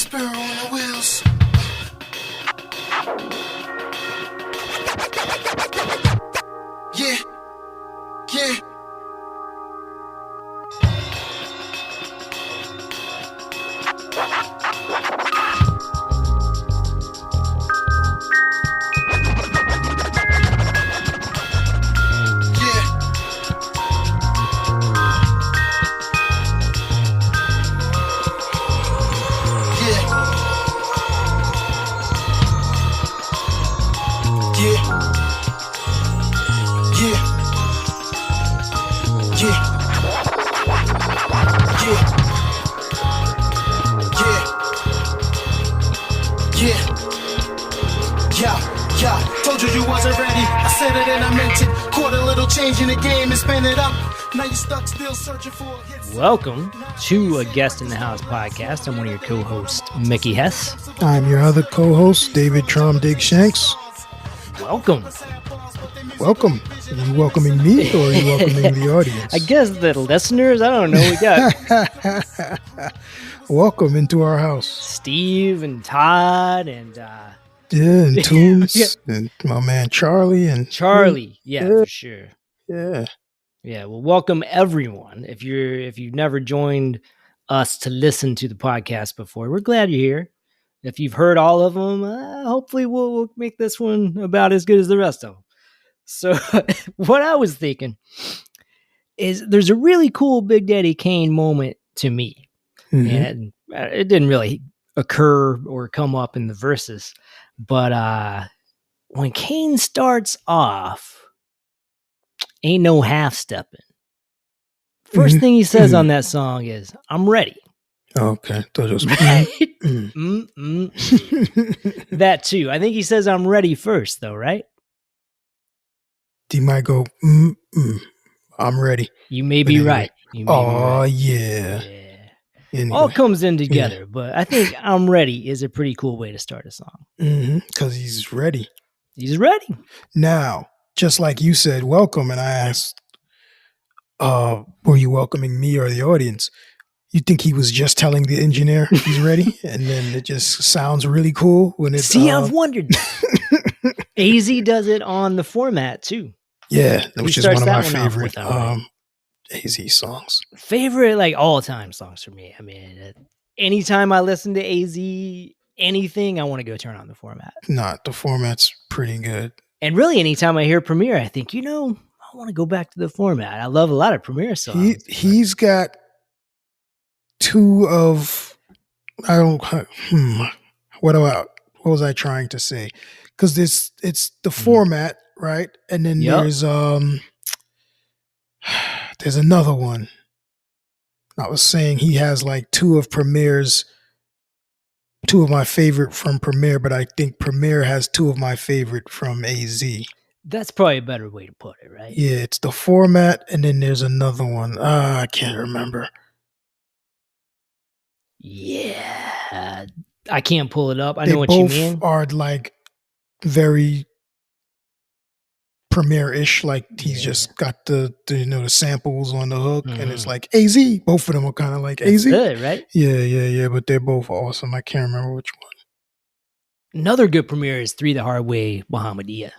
Sparrow on the wheels. Yeah, yeah. Told you wasn't ready. I said it and I meant it. Caught a little change in the game and spin it up. Now you're stuck still searching for hits. Welcome to a Guest in the House podcast. I'm one of your co-hosts, Mickey Hess. I'm your other co-host, David Traum Diggs Shanks. Welcome. Welcome. Are you welcoming me or are you welcoming the audience? I guess the listeners, I don't know. We got welcome into our house. Steve and Todd and and Toons and my man Charlie and Charlie. Yeah, for sure. Yeah. Yeah. Well, welcome everyone. If you've never joined us to listen to the podcast before, we're glad you're here. If you've heard all of them, hopefully we'll make this one about as good as the rest of them. So what I was thinking is there's a really cool Big Daddy Kane moment to me. Mm-hmm. And it didn't really occur or come up in the verses. But when Kane starts off, ain't no half-stepping. First thing he says on that song is, I'm ready. Okay. Right? That too. I think he says, I'm ready first, though, right? He might go, I'm ready. You may be right. Yeah. Anyway. All comes in together, but I think I'm ready is a pretty cool way to start a song. Because he's ready. He's ready. Now, just like you said, welcome, and I asked, were you welcoming me or the audience? You think he was just telling the engineer he's ready? And then it just sounds really cool when it's... See, I've wondered. AZ does it on the format, too. Yeah, which is one of my favorite AZ songs. Favorite, like, all-time songs for me. I mean, anytime I listen to AZ, anything, I want to go turn on the format. The format's pretty good. And really, anytime I hear Premier, I think, I want to go back to the format. I love a lot of Premier songs. He's got two of, what was I trying to say? Because it's the format, right? And then there's another one. I was saying he has like two of my favorite from Premier, but I think Premier has two of my favorite from AZ. That's probably a better way to put it, right? Yeah, it's the format, and then there's another one. I can't remember. Yeah, I can't pull it up. I know what you mean. They both are like very Premiere-ish, like he's just got the samples on the hook, and it's like AZ. Both of them are kind of like AZ, good, right? Yeah. But they're both awesome. I can't remember which one. Another good Premiere is 3 the Hard Way, Muhammadiyah.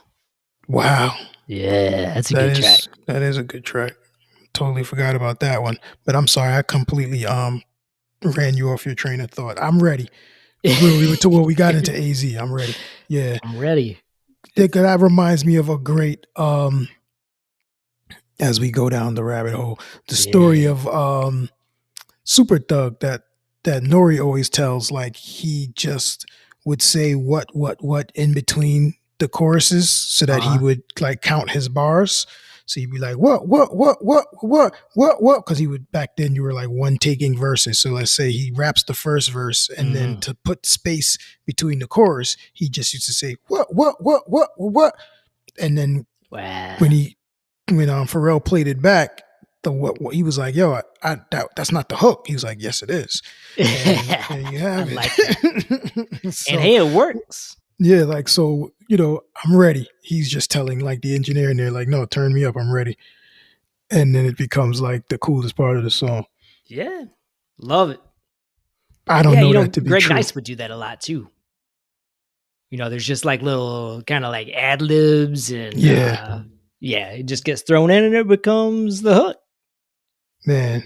Wow. Yeah, that's a good track. That is a good track. Totally forgot about that one. But I'm sorry, I completely ran you off your train of thought. I'm ready. We got into AZ. I'm ready. Yeah, I'm ready. That reminds me of a great, as we go down the rabbit hole, the story of Super Thug that Nori always tells. Like, he just would say what in between the choruses so that he would like count his bars. So you'd be like, what? Because he would, back then you were like one taking verses. So let's say he raps the first verse, and then to put space between the chorus, he just used to say, what? And then when Pharrell played it back, what he was like, yo, that's not the hook. He was like, yes, it is. And you have it. Like that. So, and hey, it works. Yeah, like, so, I'm ready. He's just telling like the engineer in there, like, no, turn me up, I'm ready. And then it becomes like the coolest part of the song. Yeah, love it. I don't know that to be Greg true. Nice would do that a lot too. There's just like little kind of like ad libs and it just gets thrown in and it becomes the hook. Man,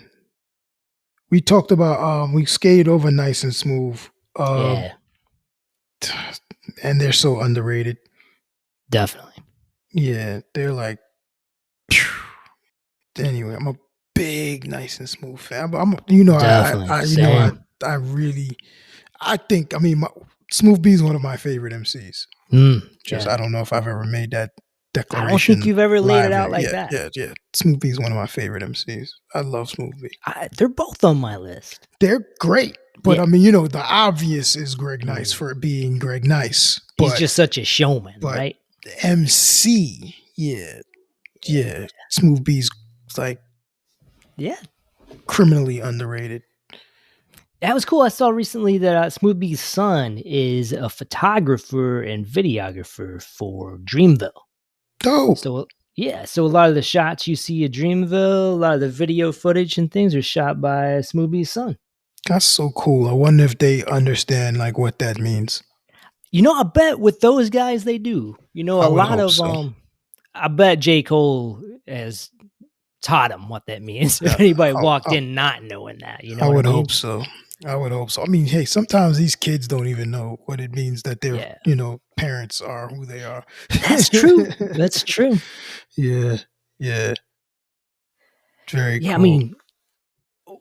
we talked about we skated over Nice and Smooth. And they're so underrated. Definitely. Yeah, they're like. Anyway, I'm a big Nice and Smooth fan. I think Smooth B is one of my favorite MCs. I don't know if I've ever made that declaration. I don't think you've ever laid it out like that. Yeah. Smooth B is one of my favorite MCs. I love Smooth B. They're both on my list. They're great. But the obvious is Greg Nice for being Greg Nice. He's just such a showman, right? MC, Smooth B's like criminally underrated. That was cool. I saw recently that Smooth B's son is a photographer and videographer for Dreamville. Oh. So a lot of the shots you see at Dreamville, a lot of the video footage and things are shot by Smooth B's son. That's so cool. I wonder if they understand like what that means. I bet with those guys they do. I bet J. Cole has taught him what that means. If anybody walked in not knowing that, I would hope so. I mean, hey, sometimes these kids don't even know what it means that their parents are who they are. That's true. That's true. Yeah. Very cool. I mean,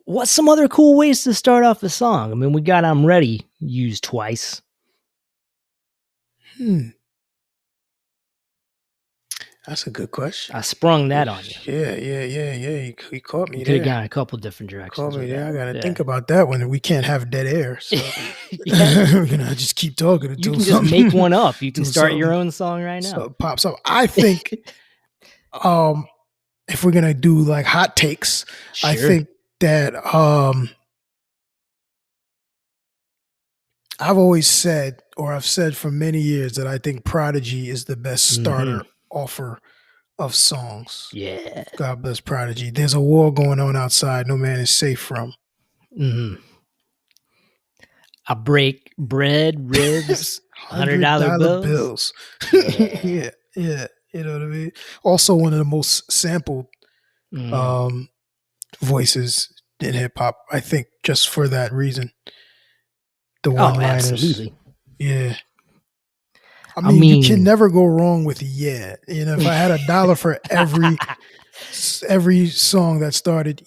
what's some other cool ways to start off a song? I mean, we got I'm Ready used twice. That's a good question. I sprung that on you. Yeah. You caught me you there. Could have gone a couple different directions. Caught me there. I got to think about that one. We can't have dead air. So we're going to just keep talking until you can just make one up. You can start your own song right now. So it pops up. I think if we're going to do like hot takes, I think that I've always said, or I've said for many years, that I think Prodigy is the best starter offer of songs. Yeah. God bless Prodigy. There's a war going on outside no man is safe from. I break bread, ribs, $100 bills. Yeah. You know what I mean? Also one of the most sampled voices in hip hop, I think, just for that reason. The one-liners. Absolutely. Yeah. I mean, you can never go wrong with if I had $1 for every song that started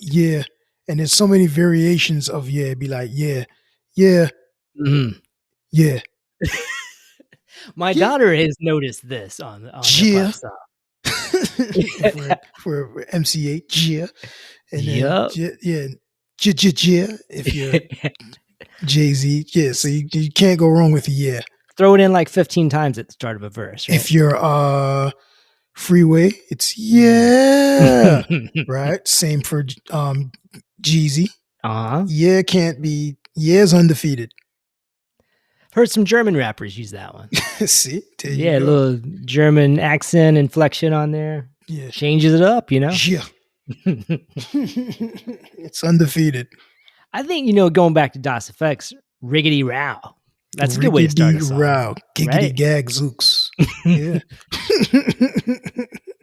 and there's so many variations of it'd be like yeah. My daughter has noticed this on hip-hop song. for MC8, and then if you're Jay-Z, so you can't go wrong with Throw it in like 15 times at the start of a verse. Right? If you're Freeway, it's right. Same for Jeezy. Can't be. Is undefeated. Heard some German rappers use that one. See, a little German accent inflection on there. Yeah, changes it up. Yeah, it's undefeated. I think going back to Das Effects, Riggedy Row. That's a good way to start a song. Row, giggity gag zooks. Yeah.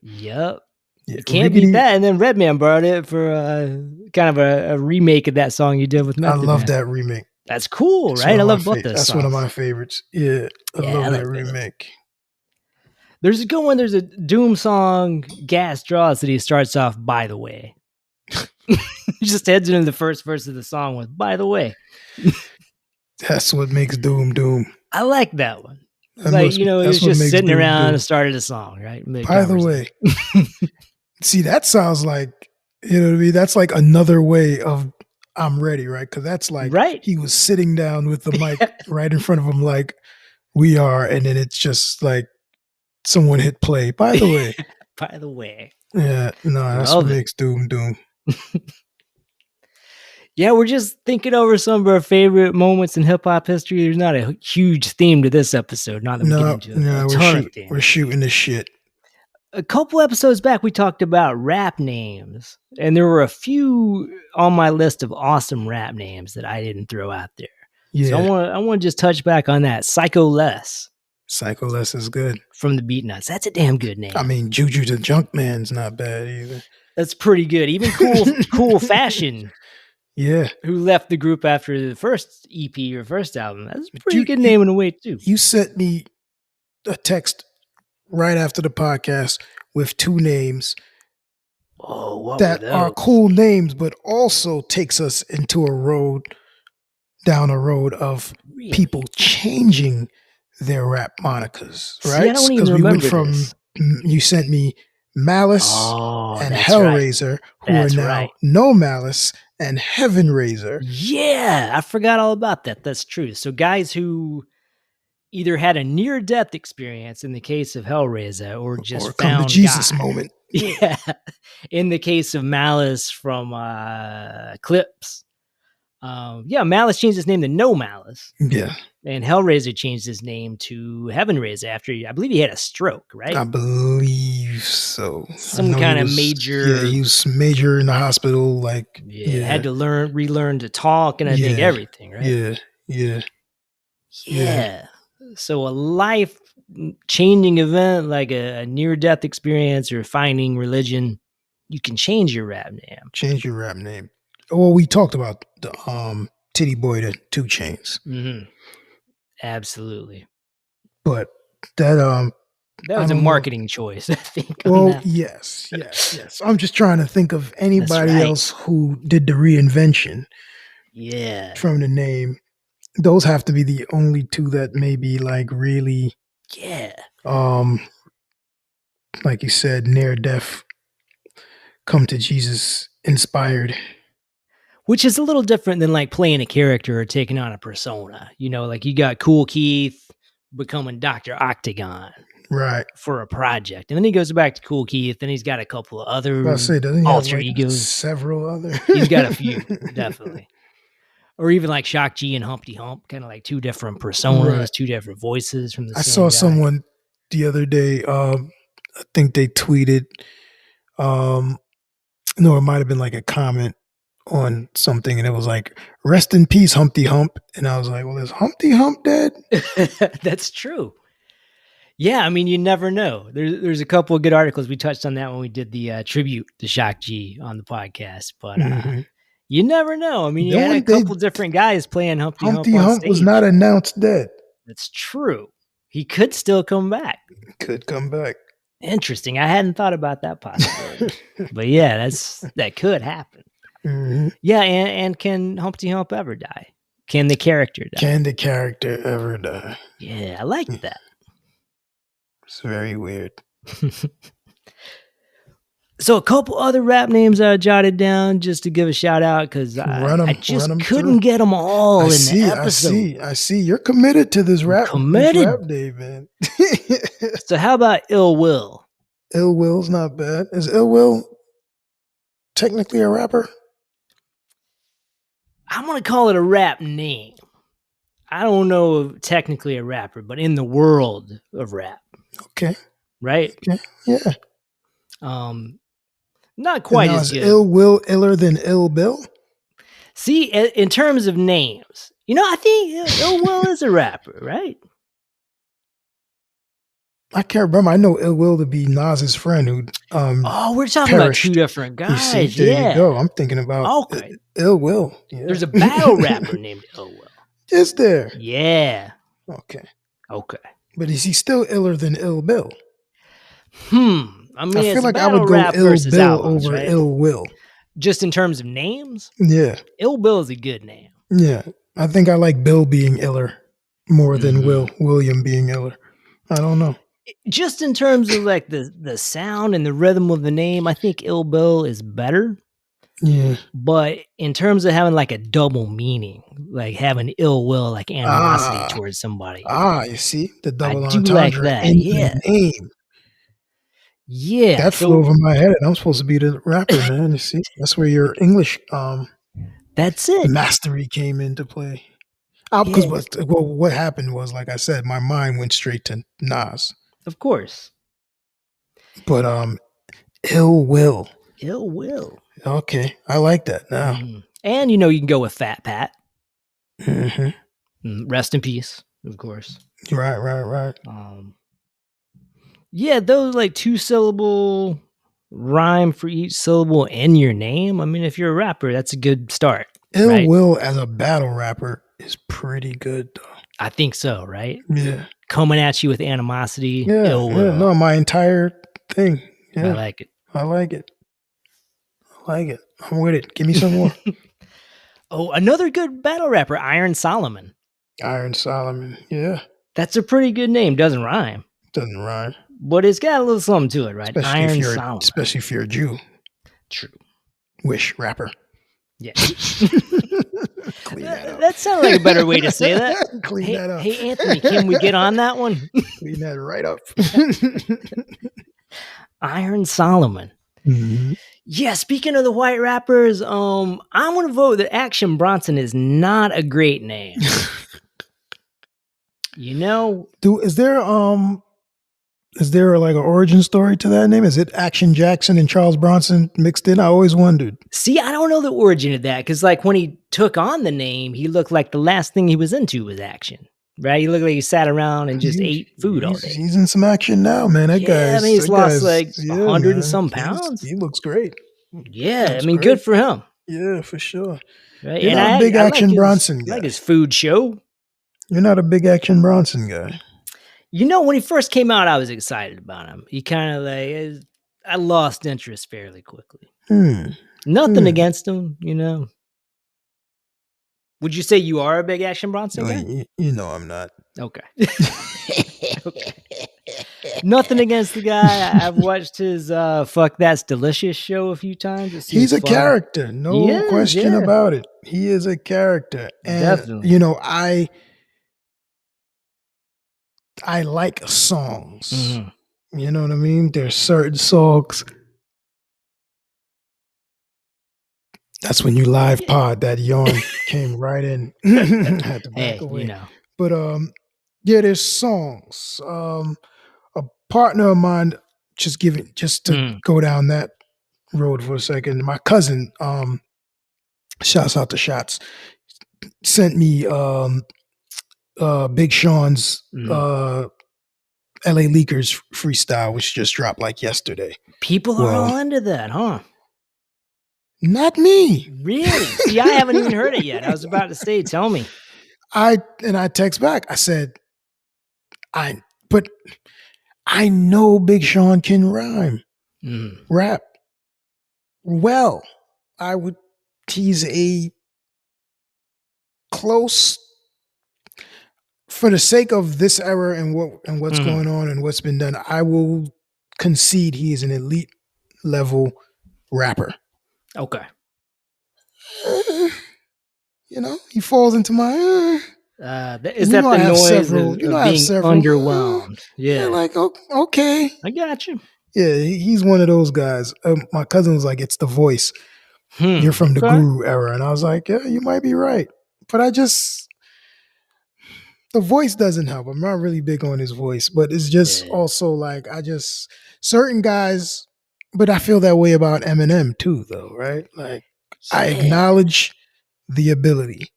Yep. You can't beat that. And then Redman borrowed it for kind of a remake of that song you did with Method I love Man. that remake. That's cool, right? I love both those songs. That's one of my favorites. Yeah, I love that remake. There's a good one. There's a Doom song, Gas Draws, that he starts off, by the way. He just heads into the first verse of the song with, by the way. That's what makes Doom. I like that one. He was just sitting around and started a song, right? By the way. See, that sounds like, you know what I mean? That's like another way of I'm ready, right? Because that's like he was sitting down with the mic right in front of him like we are, and then it's just like someone hit play. By the way. By the way. Yeah, no, that's what makes Doom. Yeah, we're just thinking over some of our favorite moments in hip hop history. There's not a huge theme to this episode. Not that we get into it. We're shooting the shit. A couple episodes back, we talked about rap names, and there were a few on my list of awesome rap names that I didn't throw out there. Yeah. So I want to just touch back on that. Psycho Les Psycho Les is good. from the Beatnuts. That's a damn good name. I mean, Juju the Junkman's not bad either. That's pretty good. Even Cool Fashion, Yeah. who left the group after the first EP or first album. That's a pretty good name in a way, too. You sent me a text right after the podcast with 2 names that are cool names, but also takes us into down a road of people changing their rap monikers, right? See, I don't even remember this. You sent me Malice and Hellraiser, who are now No Malice and Heaven Raiser. Yeah, I forgot all about that. That's true. So guys who either had a near-death experience in the case of Hellraiser or just come to Jesus moment. Yeah. In the case of Malice from Clips. Malice changed his name to No Malice. Yeah. And Hellraiser changed his name to Heaven Raiser after, I believe he had a stroke, right? I believe so. Some kind of major. Yeah, he was major in the hospital. Had to relearn to talk and I think everything, right? Yeah. So a life-changing event like a near-death experience or finding religion, you can change your rap name. Well, we talked about the Titty Boy to 2 Chainz. Mm-hmm. Absolutely. But that was a marketing choice, I think. Well, yes. I'm just trying to think of anybody else who did the reinvention. Yeah. From the name. Those have to be the only 2 that maybe really. Yeah. Like you said, near death, come to Jesus inspired. Which is a little different than playing a character or taking on a persona. You got Cool Keith becoming Dr. Octagon. Right. For a project. And then he goes back to Cool Keith, and he's got a couple of other alter egos. Several other. He's got a few, definitely. Or even Shock G and Humpty Hump, kind of 2 different personas, 2 different voices from the same I saw guy. someone the other day, I think they tweeted, it might have been a comment on something, and it was rest in peace, Humpty Hump. And I was like, well, is Humpty Hump dead? That's true. Yeah, I mean, you never know. There's a couple of good articles. We touched on that when we did the tribute to Shock G on the podcast, but you never know. I mean, you had a couple different guys playing Humpty Hump on stage. Humpty Hump was not announced dead. That's true. He could still come back. Could come back. Interesting. I hadn't thought about that possibility. But yeah, that could happen. Mm-hmm. Yeah, and can Humpty Hump ever die? Can the character die? Can the character ever die? Yeah, I like that. It's very weird. So a couple other rap names I jotted down just to give a shout out because I just couldn't get them all in the episode. I see. You're committed to this rap day, man. So how about Ill Will? Ill Will's not bad. Is Ill Will technically a rapper? I'm going to call it a rap name. I don't know if technically a rapper, but in the world of rap. Okay. Right? Okay. Yeah. Not quite as good. Is Ill Will iller than Ill Bill? See, in terms of names, I think Ill Will is a rapper, right? I can't remember. I know Ill Will to be Nas's friend who we're talking about 2 different guys. You see, there you go. I'm thinking about Ill Will. Yeah. There's a battle rapper named Ill Will. Is there? Yeah. Okay. But is he still iller than Ill Bill? I mean, I feel like I would go Ill Bill albums, over Ill Will. Just in terms of names? Yeah. Ill Bill is a good name. Yeah. I think I like Bill being iller more than William being iller. I don't know. Just in terms of the sound and the rhythm of the name, I think Ill Bill is better. Yeah. But in terms of having a double meaning, having ill will, animosity towards somebody. You see? The double entendre like that. In the name. Yeah. That flew over my head. I'm supposed to be the rapper, man. You see? That's where your English that's it. Mastery came into play. Because what happened was, like I said, my mind went straight to Nas. Of course. But Ill Will. Ill Will. Okay. I like that now. And you can go with Fat Pat. Mm-hmm. Rest in peace, of course. Right. Yeah, those like 2-syllable rhyme for each syllable in your name. I mean, if you're a rapper, that's a good start. Ill right? Will as a battle rapper is pretty good though. I think so, right? Yeah. Coming at you with animosity. Yeah. Ill will. No, my entire thing. Yeah. I like it. I like it. I'm with it. Give me some more. Oh, another good battle rapper, Iron Solomon. Iron Solomon. Yeah. That's a pretty good name. Doesn't rhyme, Doesn't rhyme. but it's got a little something to it, right? Especially Iron if you're Solomon. especially if you're a Jew. True. Wish rapper. Yeah. Clean that up. That sounds like a better way to say that. Clean that up. Hey, Anthony, can we get on that one? Clean that right up. Iron Solomon. Mhm. Yeah, speaking of the white rappers, I'm gonna vote that Action Bronson is not a great name. You know, Is there like an origin story to that name? Is it Action Jackson and Charles Bronson mixed in? I always wondered. see, I don't know the origin of that because, like, when he took on the name, he looked like the last thing he was into was action, right? He looked like he sat around and just ate food all day. He's in some action now, man. That Yeah, guy's. I mean, he's that lost guy's- like yeah, 100 and man. some pounds. He looks great. Yeah, I That's mean, great. good for him. Yeah, for sure. Right? You're not a big Action Bronson I like guy. his food show. You're not a big Action Bronson guy. You know, when he first came out, I was excited about him. He kind of like, I lost interest fairly quickly. Nothing against him, you know. Would you say you are a big Action Bronson guy? You know I'm not. Okay. Okay. Nothing against the guy. I've watched his Fuck That's Delicious show a few times. It seems He's a fun. character, no He is, question yeah. about it. He is a character, and Definitely. you know I like songs. Mhm. You know what I mean? There's certain songs. That's when you live pod that yawn came right in. Had to back Hey, away. you know. But yeah, there's songs. A partner of mine just to go down that road for a second. My cousin, shouts out to Shots, sent me Big Sean's LA Leakers freestyle, which just dropped like yesterday. People are all into that, huh? Not me. Really? See, I haven't even heard it yet. I was about to say, tell me. I text back. I said, but I know Big Sean can rhyme, rap. Well, he's a close, for the sake of this era and what's going on and what's been done, I will concede he is an elite level rapper. Okay. You know, he falls into my. Is that the noise of being underwhelmed? Yeah, like okay, I got you. Yeah, he's one of those guys. My cousin was like, "It's the voice. You're from the Guru era," and I was like, "Yeah, you might be right." But the voice doesn't help. I'm not really big on his voice, but it's just also like certain guys. But I feel that way about Eminem too, though, right? Like I acknowledge the ability.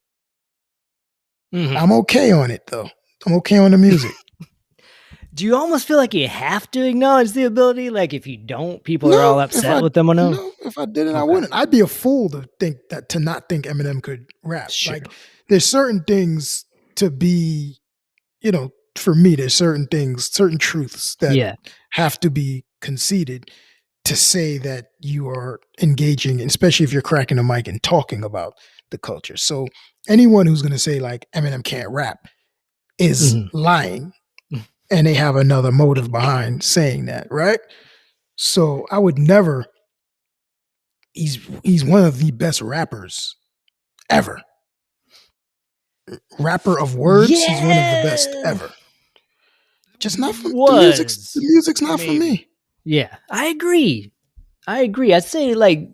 I'm okay on it though. I'm okay on the music. Do you almost feel like you have to acknowledge the ability? Like if you don't, people are all upset with them or no? No, if I didn't, I wouldn't. I'd be a fool to not think Eminem could rap. Sure. Like there's certain things to be, you know, for me, there's certain things, certain truths that have to be conceded to say that you are engaging, especially if you're cracking a mic and talking about the culture. So anyone who's going to say like Eminem can't rap is lying, and they have another motive behind saying that, right? So I would never. He's one of the best rappers ever. Rapper of words, he's one of the best ever. Just not for the music's not for me. Yeah, I agree. I'd say like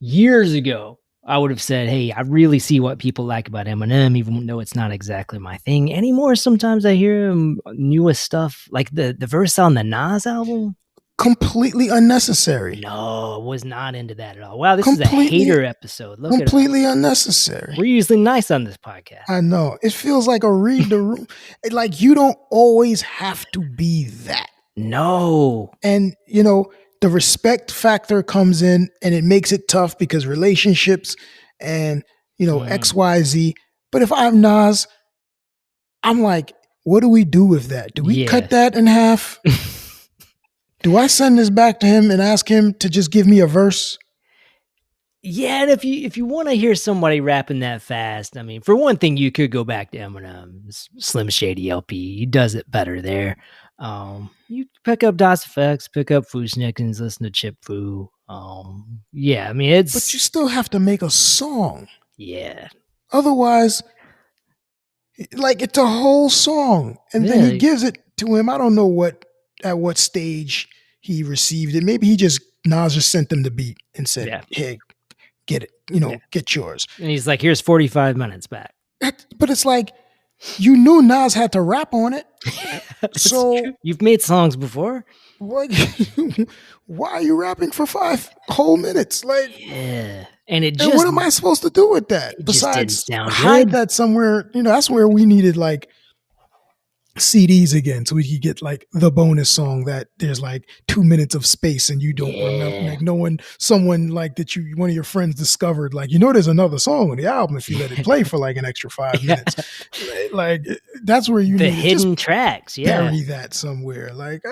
years ago, I would have said, hey, I really see what people like about Eminem, even though it's not exactly my thing anymore. Sometimes I hear him newest stuff, like the verse on the Nas album. completely unnecessary. No, I was not into that at all. Wow, this is a hater episode. Look completely at us. unnecessary. We're usually nice on this podcast. I know. It feels like a read the room. Like you don't always have to be that. No. And, you know, the respect factor comes in and it makes it tough because relationships and, you know, XYZ. But if I'm Nas, I'm like, what do we do with that? Do we cut that in half? Do I send this back to him and ask him to just give me a verse? Yeah, and if you want to hear somebody rapping that fast, I mean, for one thing, you could go back to Eminem's Slim Shady LP. He does it better there. You pick up Das Effects, pick up Fushnikins, listen to Chip Fu. Yeah, I mean, but you still have to make a song. Yeah. Otherwise, like it's a whole song, and then he gives it to him. I don't know at what stage he received it. Maybe Nas just sent them the beat and said, "Hey, get it, get yours." And he's like, "Here's 45 minutes back." But it's like, you knew Nas had to rap on it. So true. You've made songs before. What? Why are you rapping for 5 whole minutes? Like, yeah. And what am I supposed to do with that? Besides hide that somewhere, that's where we needed like CDs again, so we could get like the bonus song that there's like 2 minutes of space and you don't remember, like someone like that one of your friends discovered, like, there's another song on the album if you let it play for like an extra 5 minutes. Like that's where you the need hidden tracks. Yeah, bury that somewhere. Like,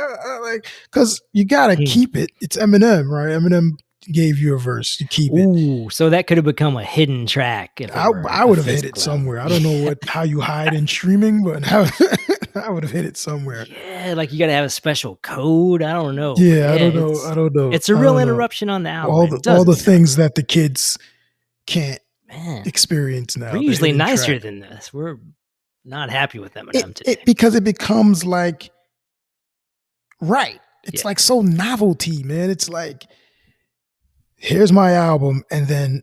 because you gotta keep it. It's Eminem, right? Eminem gave you a verse. You keep it. Ooh, so that could have become a hidden track. If I would have hit it somewhere. I don't know how you hide in streaming, but I would have hit it somewhere. Yeah, like you got to have a special code. I don't know. Yeah, I don't know. It's a real interruption on the album. All the things that the kids can't experience now. We're usually nicer than this. We're not happy with Eminem today. Because it becomes like, it's like so novelty, man. It's like, here's my album, and then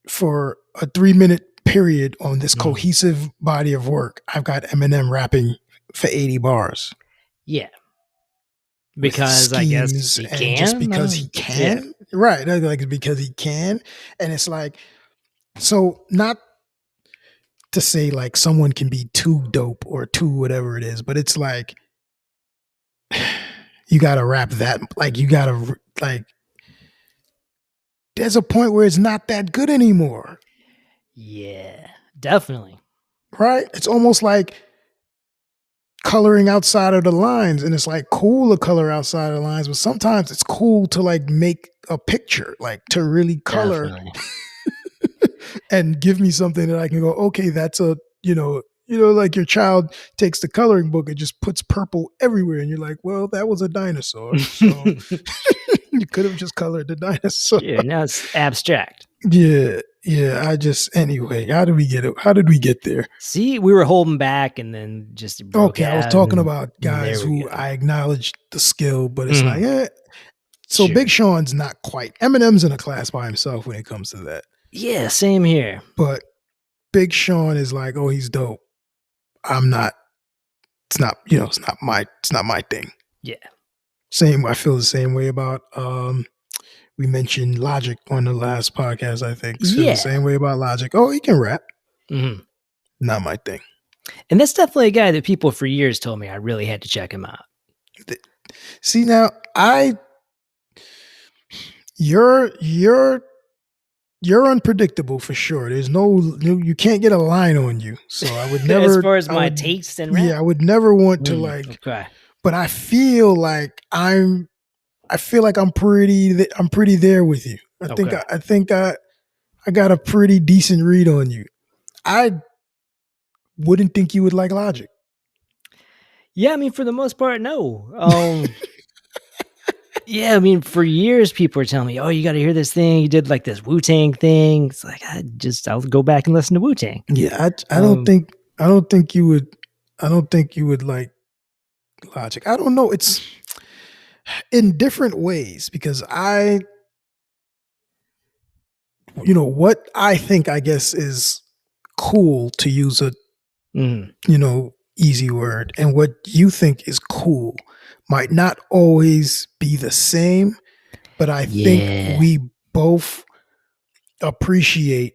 for a 3-minute period on this cohesive body of work, I've got Eminem rapping for 80 bars. Yeah. Because I guess he can. Just because he can. Yeah. Right. Like because he can. And it's like, so not to say like someone can be too dope or too whatever it is, but it's like, you got to rap that, like you got to like, there's a point where it's not that good anymore. Yeah, definitely. Right? It's almost like coloring outside of the lines, and it's like cool to color outside of the lines, but sometimes it's cool to like make a picture, like to really color and give me something that I can go, okay, that's a, like your child takes the coloring book and just puts purple everywhere, and you're like, well, that was a dinosaur. So you could have just colored the dinosaur. Yeah, now it's abstract. Yeah. Anyway, how did we get it? How did we get there? See, we were holding back and then just broke I was talking about guys who I acknowledge the skill, but it's like, So sure. Big Sean's not quite. Eminem's in a class by himself when it comes to that. Yeah, same here. But Big Sean is like, oh, he's dope. I'm not. It's not. It's not my thing. Yeah. I feel the same way about. We mentioned Logic on the last podcast, I think. Feel the same way about Logic. Oh, he can rap. Mm-hmm. Not my thing. And that's definitely a guy that people for years told me I really had to check him out. See, now you're unpredictable for sure. There's you can't get a line on you. So I would never. As far as my taste and rap? Yeah, I would never want to like. Okay. But I feel like I'm pretty there with you. I think I got a pretty decent read on you. I wouldn't think you would like Logic. Yeah, I mean, for the most part, no. Yeah, I mean, for years people were telling me, "Oh, you got to hear this thing. You did like this Wu-Tang thing." It's like I'll go back and listen to Wu-Tang. Yeah, I don't think you would like Logic. I don't know. It's in different ways because what I think, I guess, is cool, to use a easy word, and what you think is cool. might not always be the same, but I think we both appreciate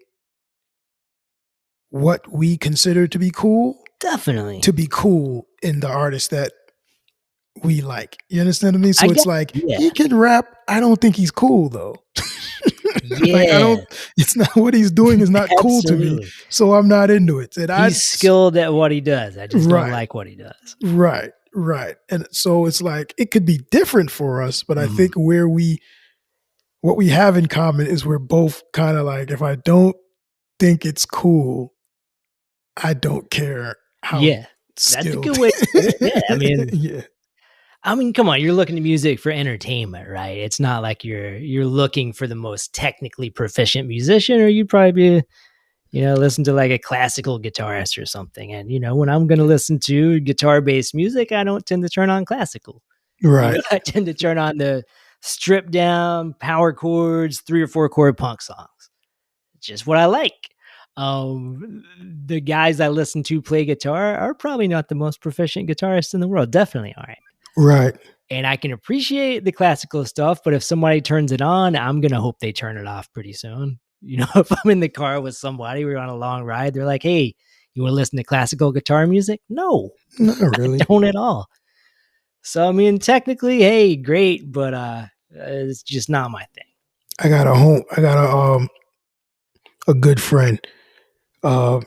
what we consider to be cool. Definitely. To be cool in the artist that we like. You understand what I mean? So it's like, he can rap. I don't think he's cool though. Like, it's not what he's doing is not cool to me. So I'm not into it. And he's skilled at what he does. I just don't like what he does. Right. And so it's like, it could be different for us, but I think what we have in common is we're both kind of like, if I don't think it's cool, I don't care how that's a good way to put it. I mean, come on, you're looking to music for entertainment, right? It's not like you're looking for the most technically proficient musician, or you'd probably be, listen to like a classical guitarist or something. And, when I'm going to listen to guitar-based music, I don't tend to turn on classical. Right. I tend to turn on the stripped down power chords, 3 or 4 chord punk songs. It's just what I like. The guys I listen to play guitar are probably not the most proficient guitarists in the world. Definitely aren't. Right. And I can appreciate the classical stuff, but if somebody turns it on, I'm going to hope they turn it off pretty soon. If I'm in the car with somebody, we're on a long ride, they're like, hey, you want to listen to classical guitar music? No, not really. I don't at all. So, I mean, technically, hey, great, but it's just not my thing. I got a good friend, and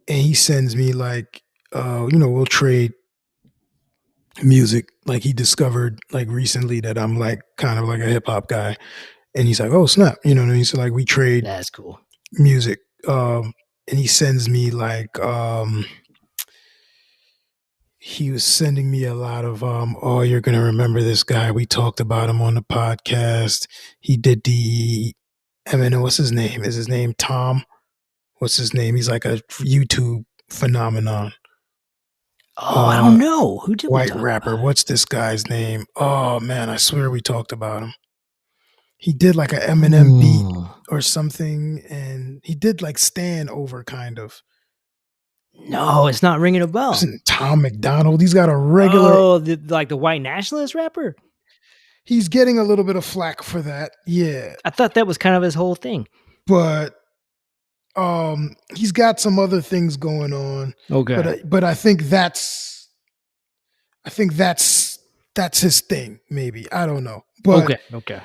he sends me like, we'll trade music. Like, he discovered like recently that I'm like kind of like a hip hop guy, and he's like, oh snap, you know what I mean? So like, we trade. That's cool. Music, and he sends me like, he was sending me a lot of oh, you're gonna remember this guy, we talked about him on the podcast. He did what's his name? Is his name Tom? What's his name? He's like a YouTube phenomenon. Oh, I don't know. Who did white rapper? What's this guy's name? Oh man, I swear we talked about him. He did like an Eminem beat or something, and he did like Stand Over kind of. No, it's not ringing a bell. Isn't Tom McDonald? He's got a regular. Oh, the white nationalist rapper? He's getting a little bit of flack for that. Yeah. I thought that was kind of his whole thing. But he's got some other things going on. Okay. But I think that's his thing, maybe. I don't know. But okay.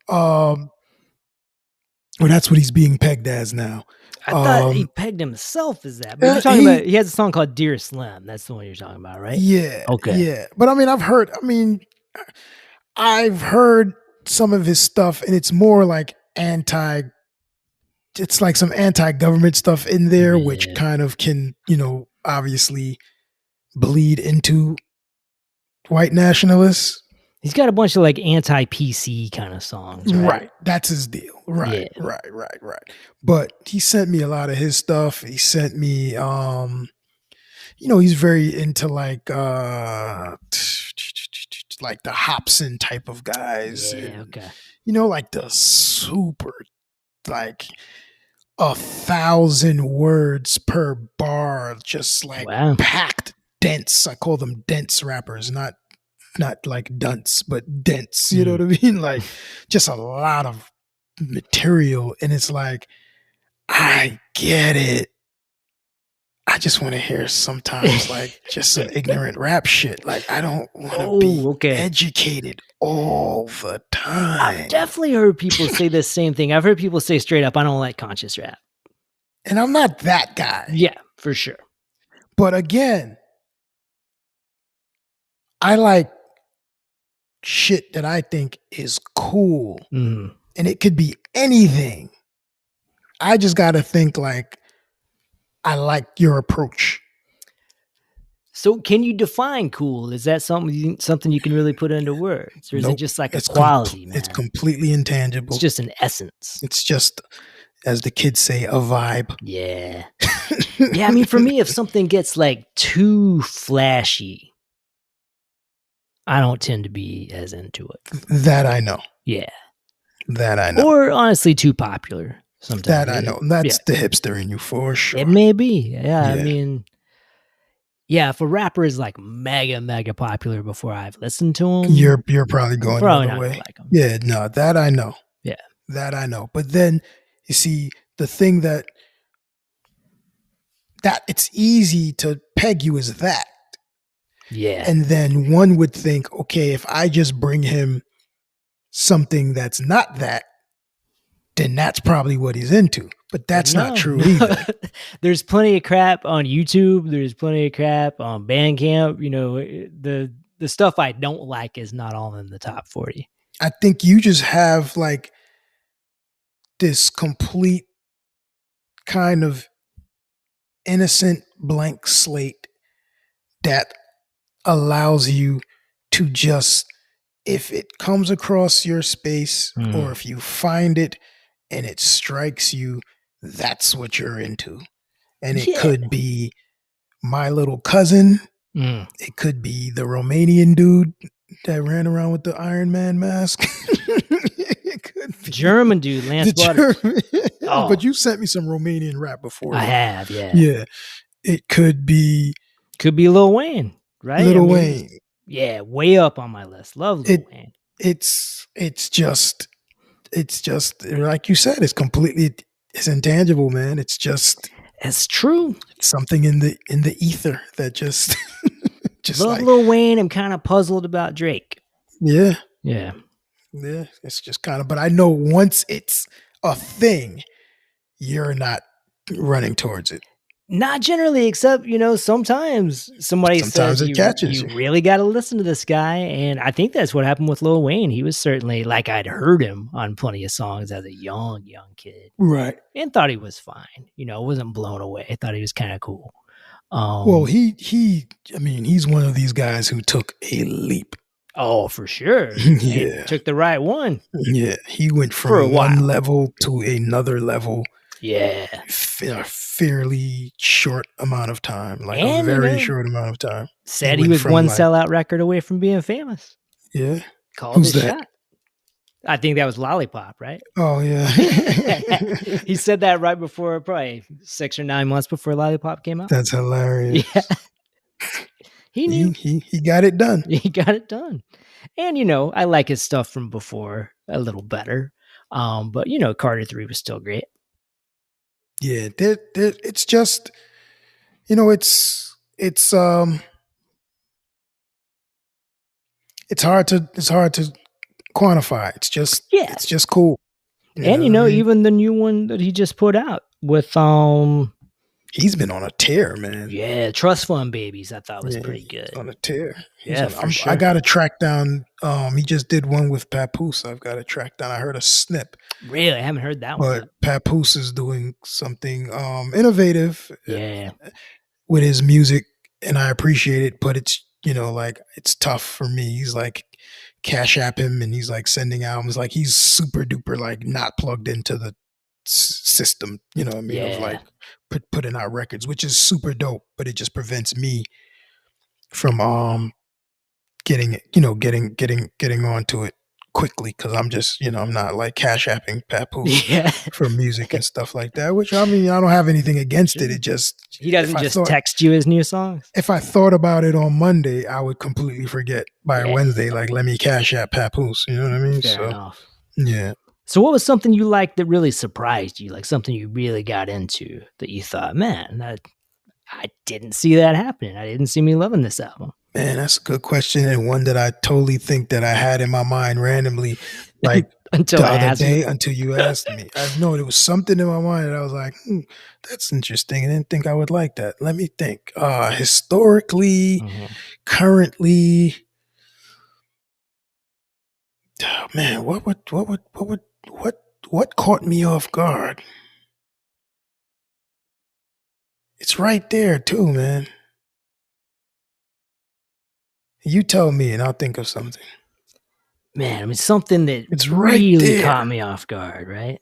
Well, that's what he's being pegged as now. I thought he pegged himself as that. But you're talking about, he has a song called Dear Slim. That's the one you're talking about, right? Yeah. Okay. Yeah. But I mean, I've heard some of his stuff, and it's more like it's like some anti-government stuff in there, which kind of can, obviously bleed into white nationalists. He's got a bunch of like anti-PC kind of songs, right? That's his deal. Right. But he sent me a lot of his stuff. He sent me, he's very into like the Hobson type of guys. Yeah, and, okay. Like the super, like 1,000 words per bar, just like packed, dense. I call them dense rappers, not like dunce, but dense. You know what I mean? Like, just a lot of material. And it's like, I get it. I just want to hear sometimes like just some ignorant rap shit. Like, I don't want to be educated all the time. I've definitely heard people say the same thing. I've heard people say straight up, I don't like conscious rap. And I'm not that guy. Yeah, for sure. But again, I like shit that I think is cool. Mm. And it could be anything. I just got to think like, I like your approach. So can you define cool? Is that something you can really put into words? Or is it just like a quality, man? It's completely intangible. It's just an essence. It's just, as the kids say, a vibe. Yeah. Yeah, I mean, for me, if something gets like too flashy, I don't tend to be as into it. That I know. Yeah. That I know. Or honestly, too popular sometimes. That I know. That's the hipster in you for sure. It may be. Yeah. I mean, Yeah, if a rapper is like mega popular before I've listened to him, You're probably going the probably other not way. gonna like him. Yeah, no, that I know. Yeah. That I know. But then you see the thing that it's easy to peg you as that. Yeah. And then one would think, okay, if I just bring him something that's not that, then that's probably what he's into. But that's not true either. There's plenty of crap on YouTube. There's plenty of crap on Bandcamp. You know, the stuff I don't like is not all in the top 40. I think you just have like this complete kind of innocent blank slate that allows you to just, if it comes across your space or if you find it and it strikes you, that's what you're into. And it could be My Little Cousin. It could be the Romanian dude that ran around with the Iron Man mask. It could be German dude, Lance Butters. But you sent me some Romanian rap before. I have, yeah. Yeah. It could be Lil Wayne, right? Lil Wayne. Yeah, way up on my list. Love Lil Wayne. It's just like you said, it's intangible, man. It's true. Something in the ether that just love Lil Wayne. I'm kind of puzzled about Drake. Yeah. Yeah. Yeah. It's just kind of, but I know once it's a thing, you're not running towards it. Not generally, except, you know, sometimes says it catches you really got to listen to this guy. And I think that's what happened with Lil Wayne. He was certainly, like, I'd heard him on plenty of songs as a young kid. Right. And thought he was fine. You know, wasn't blown away. I thought he was kind of cool. Well, he's one of these guys who took a leap. Oh, for sure. Yeah. Took the right one. Yeah. He went from one level to another level. Yeah. In a fairly short amount of time. Like a very short amount of time. Said he was one sellout record away from being famous. Yeah. Called his shot. I think that was Lollipop, right? Oh, yeah. He said that right before, probably 6 or 9 months before Lollipop came out. That's hilarious. Yeah. He knew. He got it done. He got it done. And, you know, I like his stuff from before a little better. But, you know, Carter 3 was still great. Yeah, it's just, you know, it's hard to quantify. It's just cool. Even the new one that he just put out with he's been on a tear, man. Yeah, Trust Fund Babies, I thought was pretty good. On a tear. Sure. I got to track down. He just did one with Papoose. I've got to track down. I heard a snip. Really, I haven't heard that one. But Papoose is doing something innovative. Yeah. With his music, and I appreciate it. But it's, you know, like, it's tough for me. He's like, Cash App him, and he's like sending albums. Like, he's super duper like not plugged into the system. You know what I mean? Of like putting out records, which is super dope. But it just prevents me from getting onto it quickly, because I'm just, you know, I'm not like Cash Apping Papoose for music and stuff like that, which, I mean, I don't have anything against it. It just, he doesn't just text you his new songs. If I thought about it on Monday, I would completely forget by Wednesday, like, let me Cash App Papoose, you know what I mean? Fair enough. Yeah. So what was something you liked that really surprised you, like something you really got into that you thought, man, I didn't see that happening. I didn't see me loving this album. Man, that's a good question, and one that I totally think that I had in my mind randomly, like until you asked me. I know there was something in my mind that I was like, that's interesting. I didn't think I would like that. Let me think. Historically, currently, oh, man, what caught me off guard? It's right there too, man. You tell me and I'll think of something. Man, I mean, something that it's right really there. Caught me off guard, right?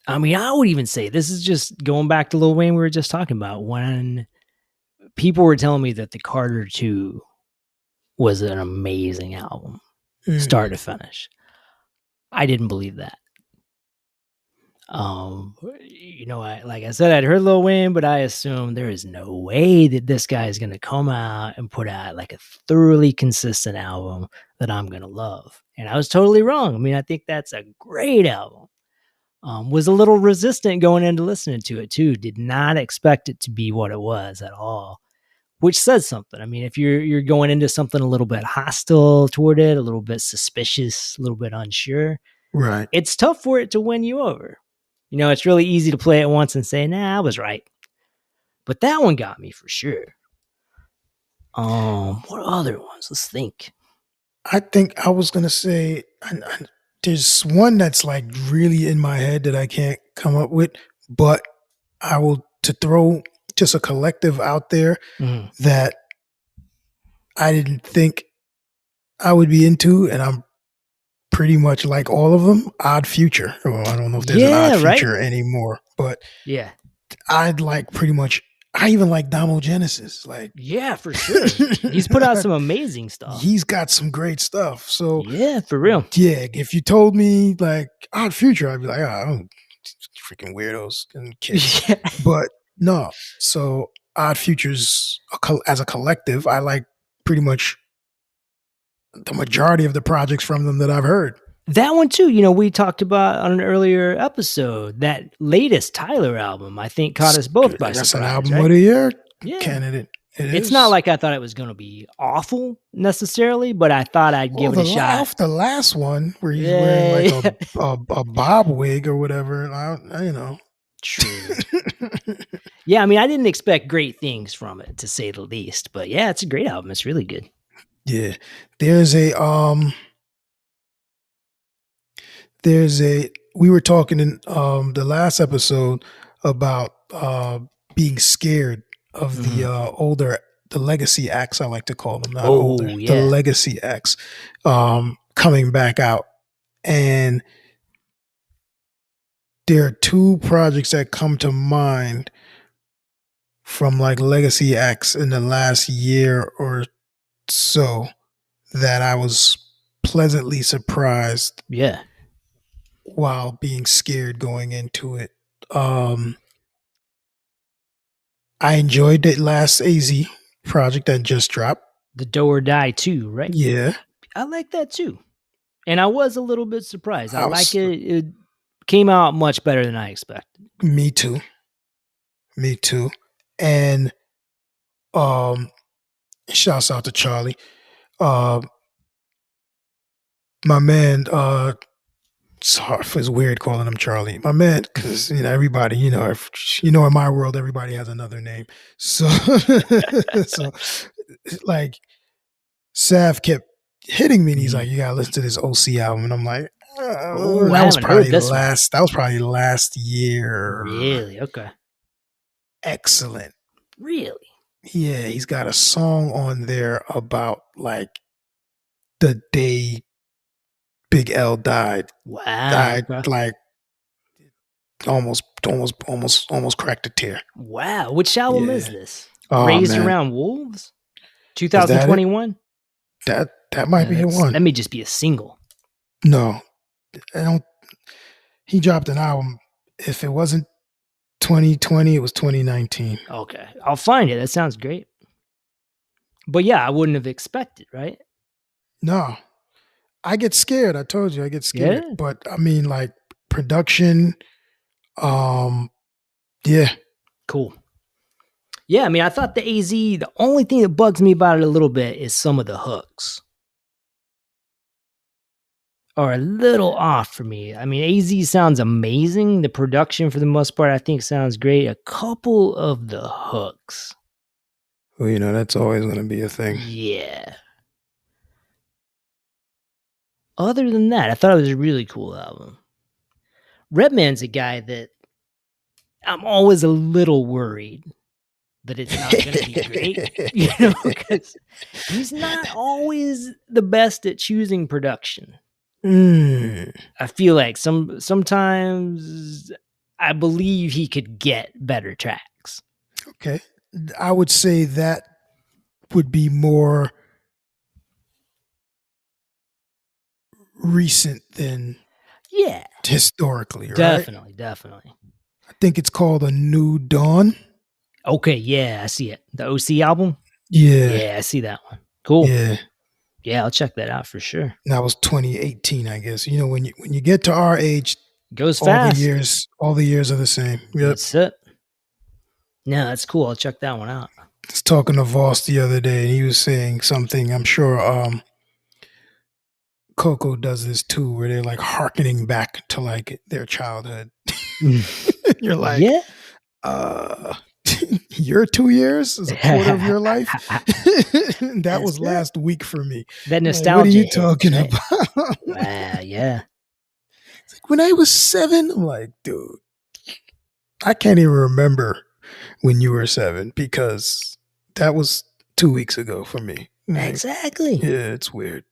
I mean, I would even say, this is just going back to Lil Wayne we were just talking about, when people were telling me that the Carter 2 was an amazing album, start to finish. I didn't believe that. Like I said, I'd heard Lil Wayne, but I assumed there is no way that this guy is going to come out and put out like a thoroughly consistent album that I'm going to love. And I was totally wrong. I mean, I think that's a great album. Was a little resistant going into listening to it too. Did not expect it to be what it was at all, which says something. I mean, if you're going into something a little bit hostile toward it, a little bit suspicious, a little bit unsure, Right. it's tough for it to win you over. It's really easy to play it once and say, nah, I was right. But that one got me for sure. What other ones? Let's think. I think I was going to say, there's one that's like really in my head that I can't come up with, but I will to throw just a collective out there that I didn't think I would be into, and I'm pretty much like all of them. Odd Future. Well, I don't know if there's an Odd Future anymore, but yeah, I'd like pretty much. I even like Damo Genesis. Like, yeah, for sure. He's put out some amazing stuff. He's got some great stuff. So yeah, for real. Yeah, if you told me like Odd Future, I'd be like, oh, freaking weirdos and kids. Yeah. But no. So Odd Future's as a collective, I like pretty much the majority of the projects from them that I've heard. That one too, we talked about on an earlier episode, that latest Tyler album, I think caught us both by surprise. That's an album of the year candidate. It's not like I thought it was going to be awful necessarily, but I thought I'd give it a shot. Off the last one where he's wearing like a bob wig or whatever, True. Yeah, I mean, I didn't expect great things from it, to say the least. But yeah, it's a great album. It's really good. Yeah. There's a we were talking in the last episode about being scared of the legacy acts, I like to call them, not older. Yeah. The legacy acts coming back out. And there are two projects that come to mind from like legacy acts in the last year or so that I was pleasantly surprised. Yeah. While being scared going into it. I enjoyed that last AZ project that just dropped. The Do or Die 2, right? Yeah. I like that too. And I was a little bit surprised. I like it. It came out much better than I expected. Me too. And shouts out to Charlie. My man, it's weird calling him Charlie. My man, because everybody, in my world, everybody has another name. So, like, Sav kept hitting me, and he's like, "You gotta listen to this OC album," and I'm like, "That was probably the last year." Really? Okay. Excellent. Really? Yeah, he's got a song on there about like the day Big L died. Wow. Died like almost cracked a tear. Wow. Which album is this? Raised Around Wolves? 2021? That might be the one. That may just be a single. No. He dropped an album. If it wasn't 2020, it was 2019. Okay. I'll find it. That sounds great. But yeah, I wouldn't have expected, right? No. I get scared. I told you I get scared. Yeah. But I mean, like, production, yeah. Cool. Yeah, I mean, I thought the AZ, the only thing that bugs me about it a little bit is some of the hooks are a little off for me. I mean, AZ sounds amazing. The production, for the most part, I think sounds great. A couple of the hooks. Well, that's always going to be a thing. Yeah. Other than that, I thought it was a really cool album. Redman's a guy that I'm always a little worried that it's not going to be great, because he's not always the best at choosing production. I feel like sometimes I believe he could get better tracks. Okay. I would say that would be more recent than Yeah, historically, right? definitely. I think it's called A New Dawn. Okay, yeah, I see it. The OC album? Yeah. Yeah, I see that one. Cool. Yeah. Yeah, I'll check that out for sure. That was 2018, I guess. You know, when you get to our age, Goes all the fast. years are the same. Yep. That's it. No, that's cool. I'll check that one out. I was talking to Voss the other day, and he was saying something. I'm sure Coco does this too, where they're like hearkening back to like their childhood. You're like, Yeah. your 2 years is a quarter of your life. That was last week for me. That Like, nostalgia. what are you hits, talking right? about? Wow, yeah. It's like when I was 7, I'm like, dude, I can't even remember when you were 7 because that was 2 weeks ago for me. Like, Exactly. yeah, it's weird.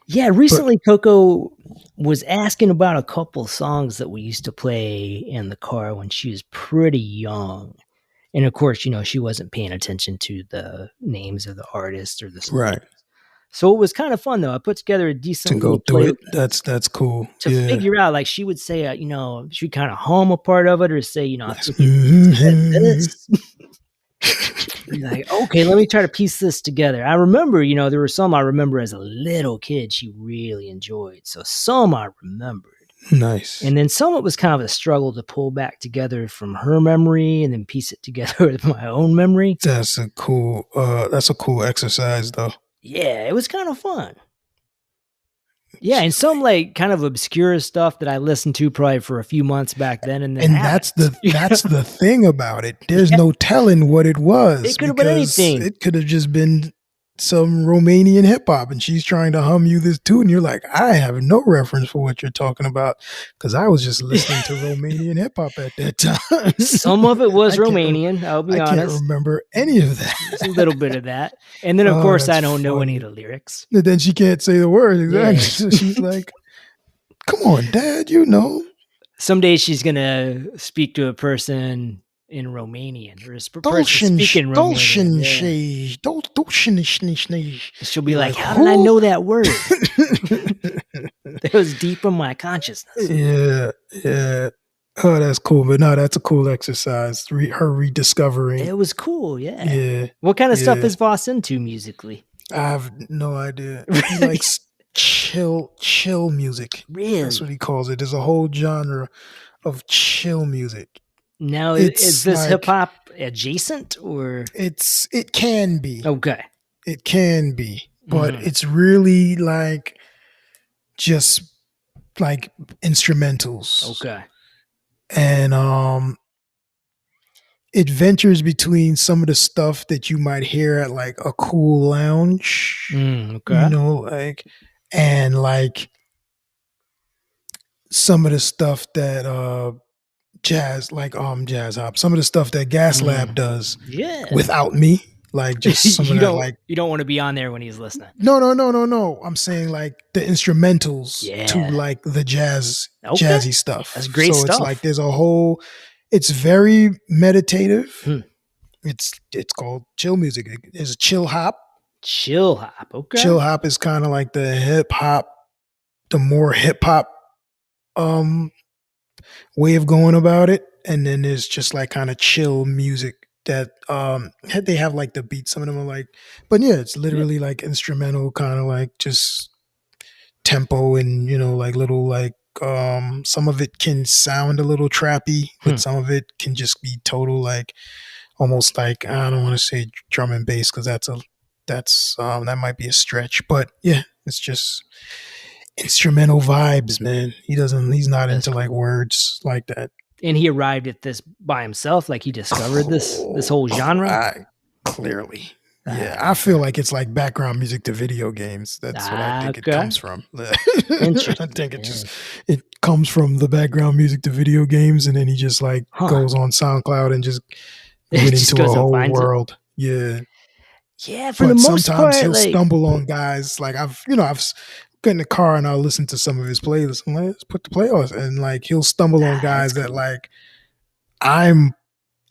Yeah, recently Coco was asking about a couple songs that we used to play in the car when she was pretty young. And of course, you know, she wasn't paying attention to the names of the artists or the songs. Right. So it was kind of fun though. I put together a decent To go little through playlist it, that's cool. to Yeah. figure out. Like she would say, you know, she'd kind of hum a part of it or say, you know, I Nice. think it said this. You're like, okay, let me try to piece this together. I remember, you know, there were some I remember as a little kid she really enjoyed. So some I remembered. Nice. And then some it was kind of a struggle to pull back together from her memory and then piece it together with my own memory. That's a cool exercise though. Yeah, it was kind of fun. Yeah, and some like kind of obscure stuff that I listened to probably for a few months back then, and that's the thing about it. There's no telling what it was. It could have been anything. It could have just been some Romanian hip hop, and she's trying to hum you this tune, and you're like, I have no reference for what you're talking about because I was just listening to Romanian hip hop at that time. Some of it was Romanian. I'll be honest. I can't remember any of that. Just a little bit of that, and then of course I don't know any of the lyrics. And then she can't say the words exactly. Yeah. So she's like, "Come on, Dad, you know." Someday she's gonna speak to a person in Romanian or a person speaking Romanian. Yeah. She'll be like, "How did I know that word? That was deep in my consciousness." Yeah. Oh, that's cool. But no, that's a cool exercise. Her rediscovering. It was cool. Yeah. Yeah. What kind of stuff is Voss into musically? I have no idea. He likes chill music. Really? That's what he calls it. There's a whole genre of chill music. Now, is this hip hop adjacent or? It can be. Okay. It can be, but it's really like just like instrumentals. Okay. And it ventures between some of the stuff that you might hear at like a cool lounge. Okay. You know, like, and like some of the stuff that jazz hop, some of the stuff that Gas Lab does without me, like just some of that, like, you don't want to be on there when he's listening. No. I'm saying like the instrumentals to like the jazzy stuff. That's great stuff. It's like there's a whole, it's very meditative. It's called chill music. There's a chill hop. Chill hop. Okay. Chill hop is kind of like the hip hop, the more hip hop way of going about it. And then there's just like kind of chill music that they have like the beats. Some of them are like, but yeah, it's literally like instrumental, kind of like just tempo and, you know, like little like some of it can sound a little trappy, but some of it can just be total like almost like, I don't want to say drum and bass because that might be a stretch, but yeah, it's just instrumental vibes, man. He's not into like words like that. And he arrived at this by himself, like he discovered this whole genre. Clearly, yeah. I feel like it's like background music to video games. That's what I think it comes from. I think it comes from the background music to video games, and then he just like goes on SoundCloud and just went into a whole world. Yeah. Yeah, for the most part, sometimes he'll stumble on guys like I've get in the car and I'll listen to some of his playlists. I'm like, let's put the playlist, and like he'll stumble on guys that like I'm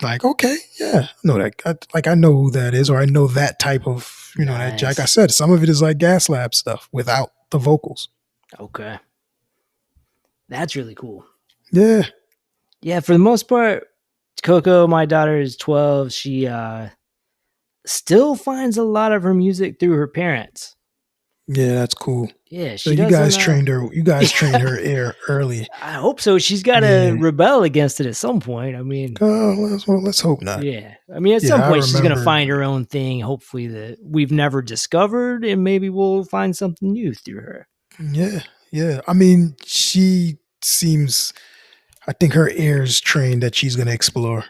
like, okay, yeah, I know that. I know who that is, or I know that type of, you know, that, like I said, some of it is like Gas Lab stuff without the vocals. Okay. That's really cool. Yeah. Yeah, for the most part, Coco, my daughter is 12. She still finds a lot of her music through her parents. Yeah, that's cool. Yeah, So she doesn't. you guys trained her ear early. I hope so. She's got to Yeah. rebel against it at some point. I mean, Let's hope not. yeah. I mean, at Yeah, some I point, she's going to remember- find her own thing, hopefully, that we've never discovered, and maybe we'll find something new through her. Yeah, yeah. I mean, she seems. I think her ear's trained that she's going to explore.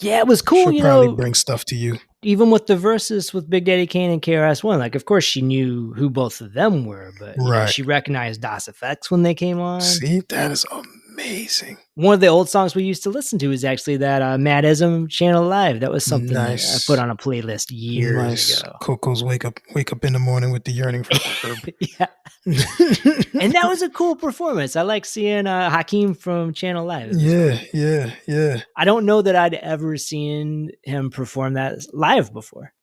Yeah, it was cool. She'll probably bring stuff to you. Even with the verses with Big Daddy Kane and KRS-One, like, of course, she knew who both of them were, but you know, she recognized DOS Effects when they came on. See, that is amazing. One of the old songs we used to listen to is actually that Madism Channel Live. That was something that I put on a playlist years ago. Coco's wake up in the morning with the yearning for herb. Yeah. And that was a cool performance. I like seeing Hakeem from Channel Live. Yeah. I don't know that I'd ever seen him perform that live before.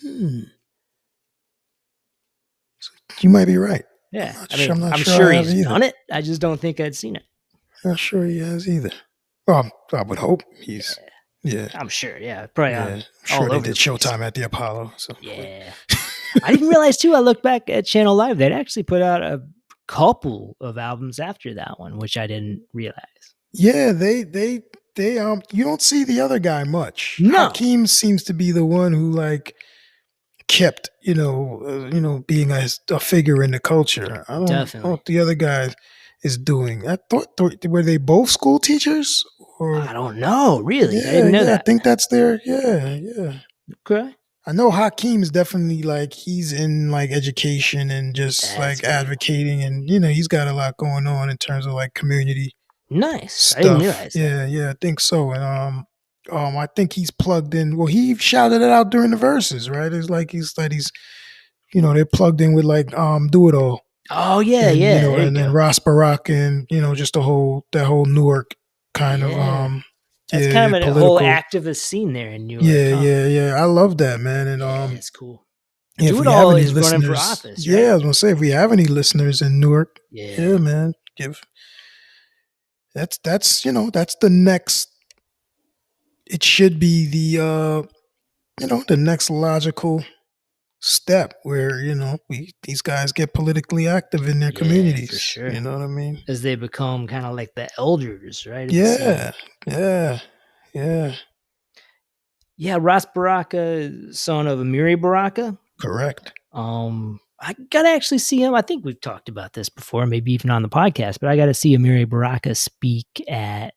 You might be right. Yeah. I'm sure he's done it. I just don't think I'd seen it. Not sure he has either. Well, I would hope he's. Yeah. I'm sure. Yeah. Probably. I'm sure they did Showtime at the Apollo. So. Yeah. I didn't realize too. I looked back at Channel Live. They'd actually put out a couple of albums after that one, which I didn't realize. Yeah, they you don't see the other guy much. No. Hakeem seems to be the one who like kept, being a figure in the culture. I don't know what the other guy is doing. I thought were they both school teachers? Or I don't know. Really, yeah, I didn't know that. I think that's their yeah. Okay. I know Hakeem's definitely like he's in like education and just like advocating, and he's got a lot going on in terms of like community. Nice. Stuff. I didn't realize that. Yeah, I think so. And I think he's plugged in. Well, he shouted it out during the verses, right? It's like he's they're plugged in with like Do It All. Oh yeah, and, yeah. And then Ras Barak and just that whole Newark kind of that's kind of a whole activist scene there in Newark. Yeah. I love that, man. And that's cool. Do It All is running for office. Right? Yeah, I was gonna say if we have any listeners in Newark, yeah man, that's the next. It should be the the next logical step where these guys get politically active in their communities. For sure. You know what I mean? As they become kind of like the elders, right? Yeah. Ras Baraka, son of Amiri Baraka. Correct. I gotta actually see him. I think we've talked about this before, maybe even on the podcast, but I gotta see Amiri Baraka speak at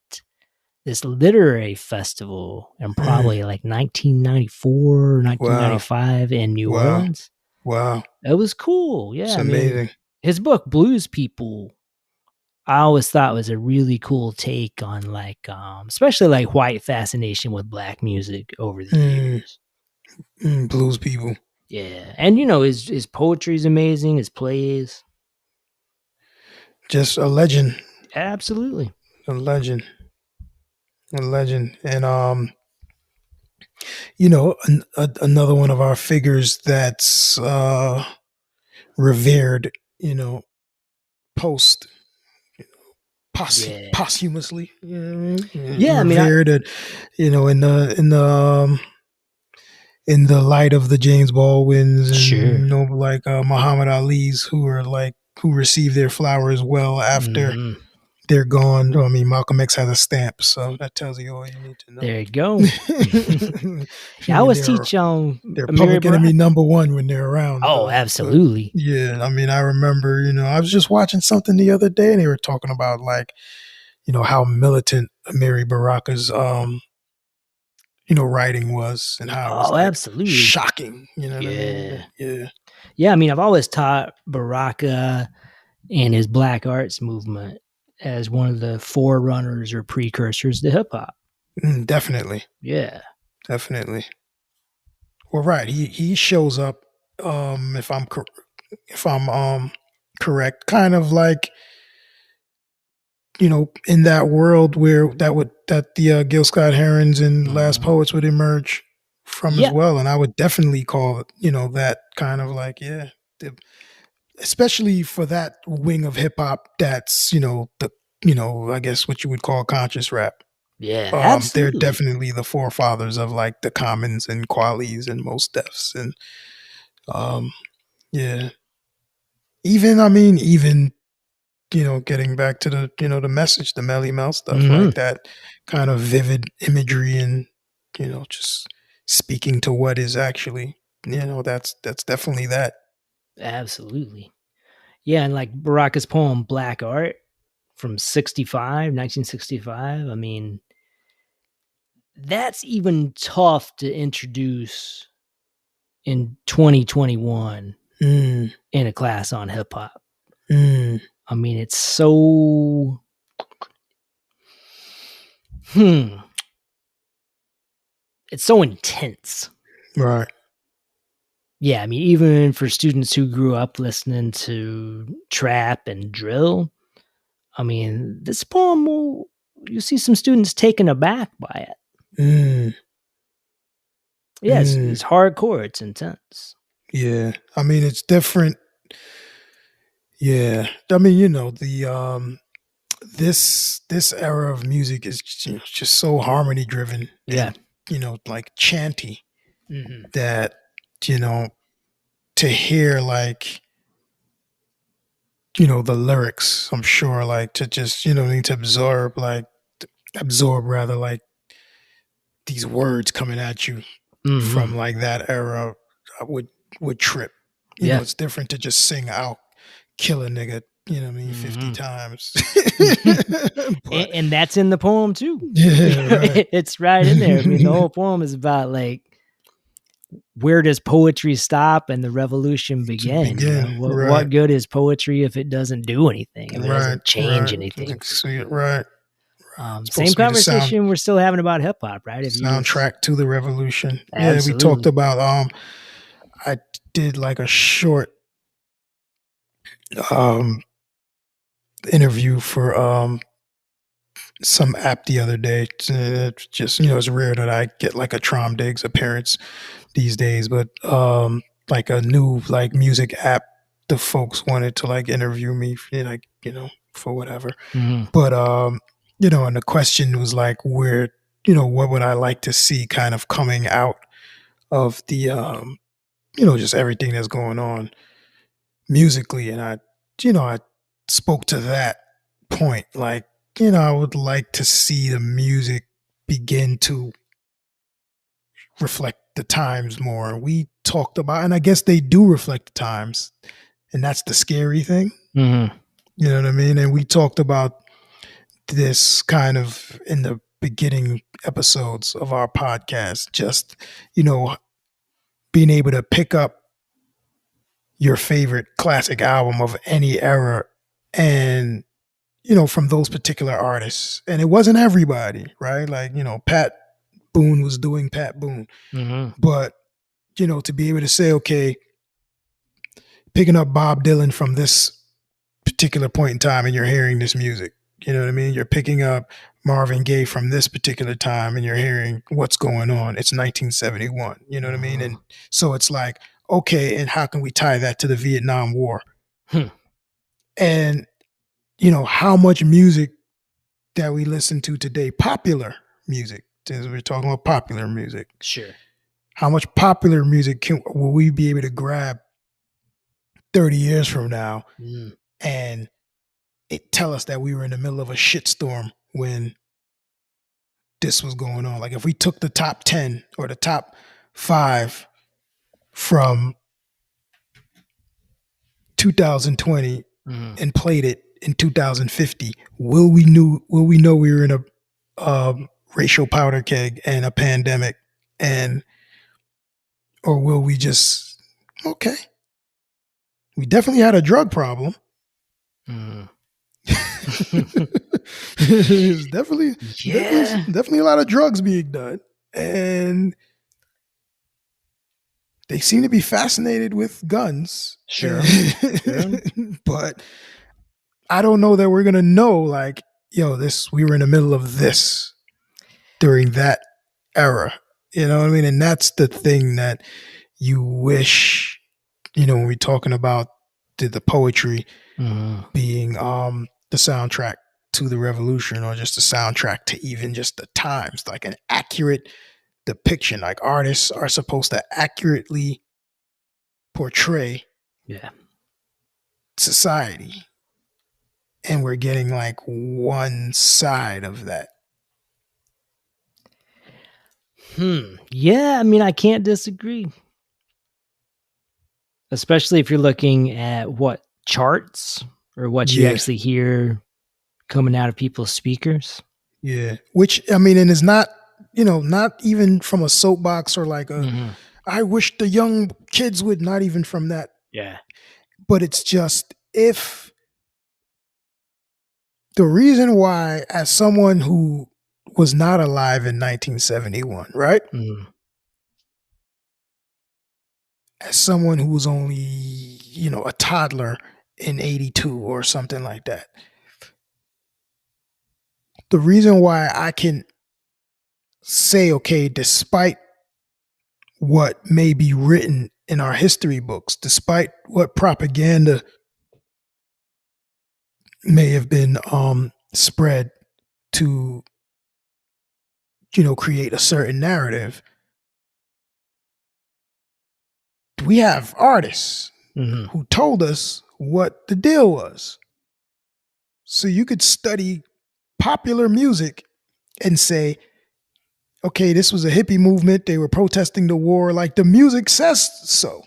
this literary festival in probably like 1994, 1995 in New Orleans. Wow. It was cool. Yeah. It's amazing. His book, Blues People, I always thought was a really cool take on like, especially like white fascination with black music over the years. Blues People. Yeah. And his poetry is amazing. His plays. Just a legend. Absolutely. A legend. And another one of our figures that's revered, posthumously. Revered, in the light of the James Baldwins and like Muhammad Ali's who received their flowers well after they're gone. I mean, Malcolm X has a stamp, so that tells you all you need to know. There you go. I always teach they're public enemy number one when they're around. Oh, absolutely. But, yeah, I mean, I remember, I was just watching something the other day, and they were talking about like, how militant Amiri Baraka's writing was, and how it was absolutely shocking. You know what I mean? Yeah. I mean, I've always taught Baraka and his Black Arts movement as one of the forerunners or precursors to hip hop. Definitely. Yeah. Definitely. Well, right. He shows up, if I'm correct, kind of like, in that world where that the Gil Scott Herons and Last Poets would emerge from as well. And I would definitely call it, that kind of like, especially for that wing of hip hop that's, I guess what you would call conscious rap. Yeah, They're absolutely. definitely the forefathers of like the Commons and Qualies and Mos Defs and um, yeah. Even getting back to the message, the Melly Mel stuff, Mhm. right? That kind of vivid imagery and just speaking to what is actually, that's definitely that. Absolutely. Yeah, and like Baraka's poem Black Art from 1965. I mean, that's even tough to introduce in 2021 Mm, in a class on hip hop. mm, I mean, it's so it's so intense. right. Yeah, I mean, even for students who grew up listening to trap and drill, I mean, this poem you see some students taken aback by it. Mm, Yeah, it's hardcore. It's intense. yeah. I mean, it's different. Yeah. I mean, the this era of music is just so harmony driven Yeah. and like chanty Mm-hmm. that to hear like the lyrics, I'm sure, like to just need to absorb rather like these words coming at you Mm-hmm. from like that era would trip. Yeah. It's different to just sing out kill a nigga 50 Mm-hmm. times. But And that's in the poem too. yeah, right. It's right in there. I mean, the whole poem is about like where does poetry stop and the revolution To begin? begin, What right, good is poetry if it doesn't do anything? If it right, doesn't change right. anything? See it, right. Same Supposed to be the conversation we're still having about hip hop, right? If you just soundtrack to the revolution. Yeah, we talked absolutely. about I did like a short um interview for some app the other day. It's just it's rare that I get like a Traum Diggs appearance these days, but like a new like music app, the folks wanted to like interview me like for whatever. Mm-hmm. But and the question was like where what would I like to see kind of coming out of the just everything that's going on musically, and I spoke to that point like I would like to see the music begin to reflect the times more. We talked about, and I guess they do reflect the times, and that's the scary thing. Mm-hmm. You know what I mean? And we talked about this kind of in the beginning episodes of our podcast, just being able to pick up your favorite classic album of any era and from those particular artists. And it wasn't everybody, right? Like Pat Boone was doing Pat Boone, Mm-hmm. but to be able to say, okay, picking up Bob Dylan from this particular point in time and you're hearing this music, you know what I mean? You're picking up Marvin Gaye from this particular time and you're hearing what's going on. It's 1971, you know what I mean? And so it's like, okay, and how can we tie that to the Vietnam War? And how much music that we listen to today, popular music, since we're talking about popular music. Sure. How much popular music will we be able to grab 30 years from now and it tell us that we were in the middle of a shitstorm when this was going on? Like if we took the top 10 or the top 5 from 2020 and played it in 2050, will we know we were in a racial powder keg and a pandemic, or will we just, okay, we definitely had a drug problem. There's definitely a lot of drugs being done, and they seem to be fascinated with guns. Sure. But I don't know that we're gonna know like, we were in the middle of this during that era. You know what I mean? And that's the thing that you wish, when we're talking about the poetry Mhm. being the soundtrack to the revolution, or just the soundtrack to even just the times, like an accurate depiction. Like artists are supposed to accurately portray Yeah. society, and we're getting like one side of that. Yeah, I mean, I can't disagree. Especially if you're looking at what charts or what you Yeah. actually hear coming out of people's speakers. Yeah, which I mean, and it's not, not even from a soapbox or like I wish the young kids would, not even from that, Yeah. but it's just, if the reason why, as someone who was not alive in 1971, right? Mhm. As someone who was only, a toddler in 82 or something like that, the reason why I can say, okay, despite what may be written in our history books, despite what propaganda may have been spread to, create a certain narrative, we have artists Mhm. who told us what the deal was. So you could study popular music and say, okay, this was a hippie movement. They were protesting the war. Like, the music says so.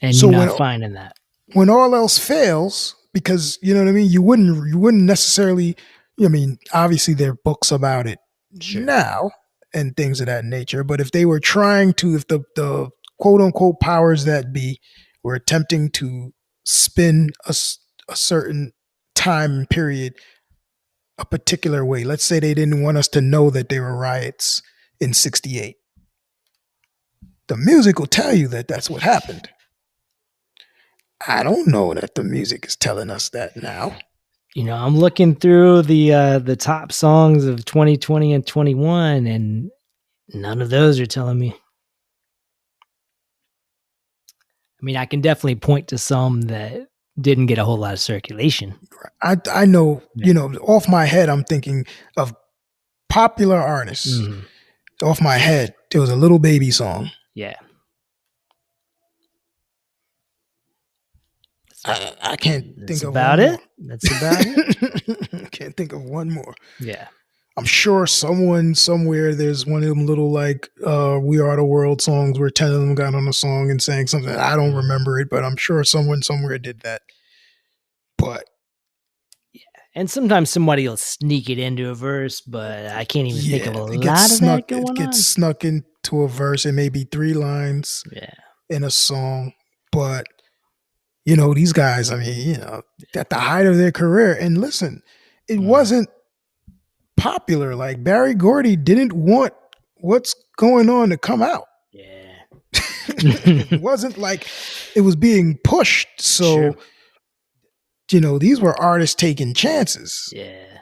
And So you're not finding that. when all else fails, because you know what I mean, you wouldn't necessarily, I mean, obviously there are books about it now and things of that nature, but if they were trying to, if the quote unquote powers that be were attempting to spin a certain time period a particular way, let's say they didn't want us to know that there were riots in 68, the music will tell you that that's what happened. I don't know that the music is telling us that now. I'm looking through the top songs of 2020 and 21, and none of those are telling me. I mean, I can definitely point to some that didn't get a whole lot of circulation. I know, off my head, I'm thinking of popular artists. Mhm. Off my head, there was a Little Baby song. Yeah. I can't think of about one it. That's about it. more. I can't think of one more. Yeah. I'm sure someone somewhere, there's one of them little like We Are the World songs where 10 of them got on a song and sang something. I don't remember it, but I'm sure someone somewhere did that. But and sometimes somebody will sneak it into a verse, but I can't even think of a it lot of that going It on. gets snuck into a verse. It may be 3 lines in a song, but these guys, I mean, at the height of their career, and listen, it wasn't popular. Like, Barry Gordy didn't want What's Going On to come out. Yeah. It wasn't like it was being pushed. So, these were artists taking chances. Yeah.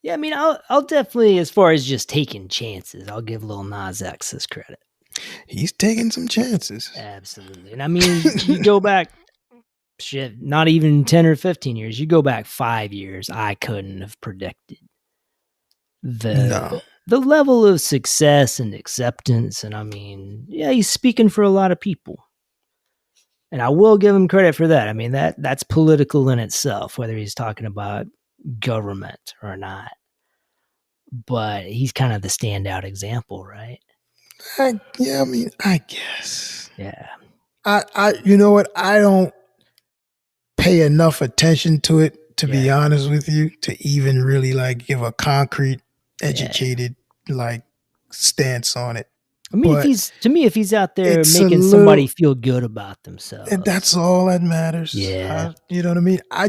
Yeah, I mean, I'll definitely, as far as just taking chances, I'll give Lil Nas X his credit. He's taking some chances. Absolutely. And I mean, you go back, not even 10 or 15 years, you go back 5 years, I couldn't have predicted the level of success and acceptance. And I mean, yeah, he's speaking for a lot of people. And I will give him credit for that. I mean, that's political in itself, whether he's talking about government or not. But he's kind of the standout example, right? I guess. Yeah. You know what? I don't pay enough attention to it, to be honest with you, to even really like give a concrete, educated like stance on it. I mean, but if he's out there making somebody feel good about themselves, and that's all that matters. Yeah. You know what I mean? I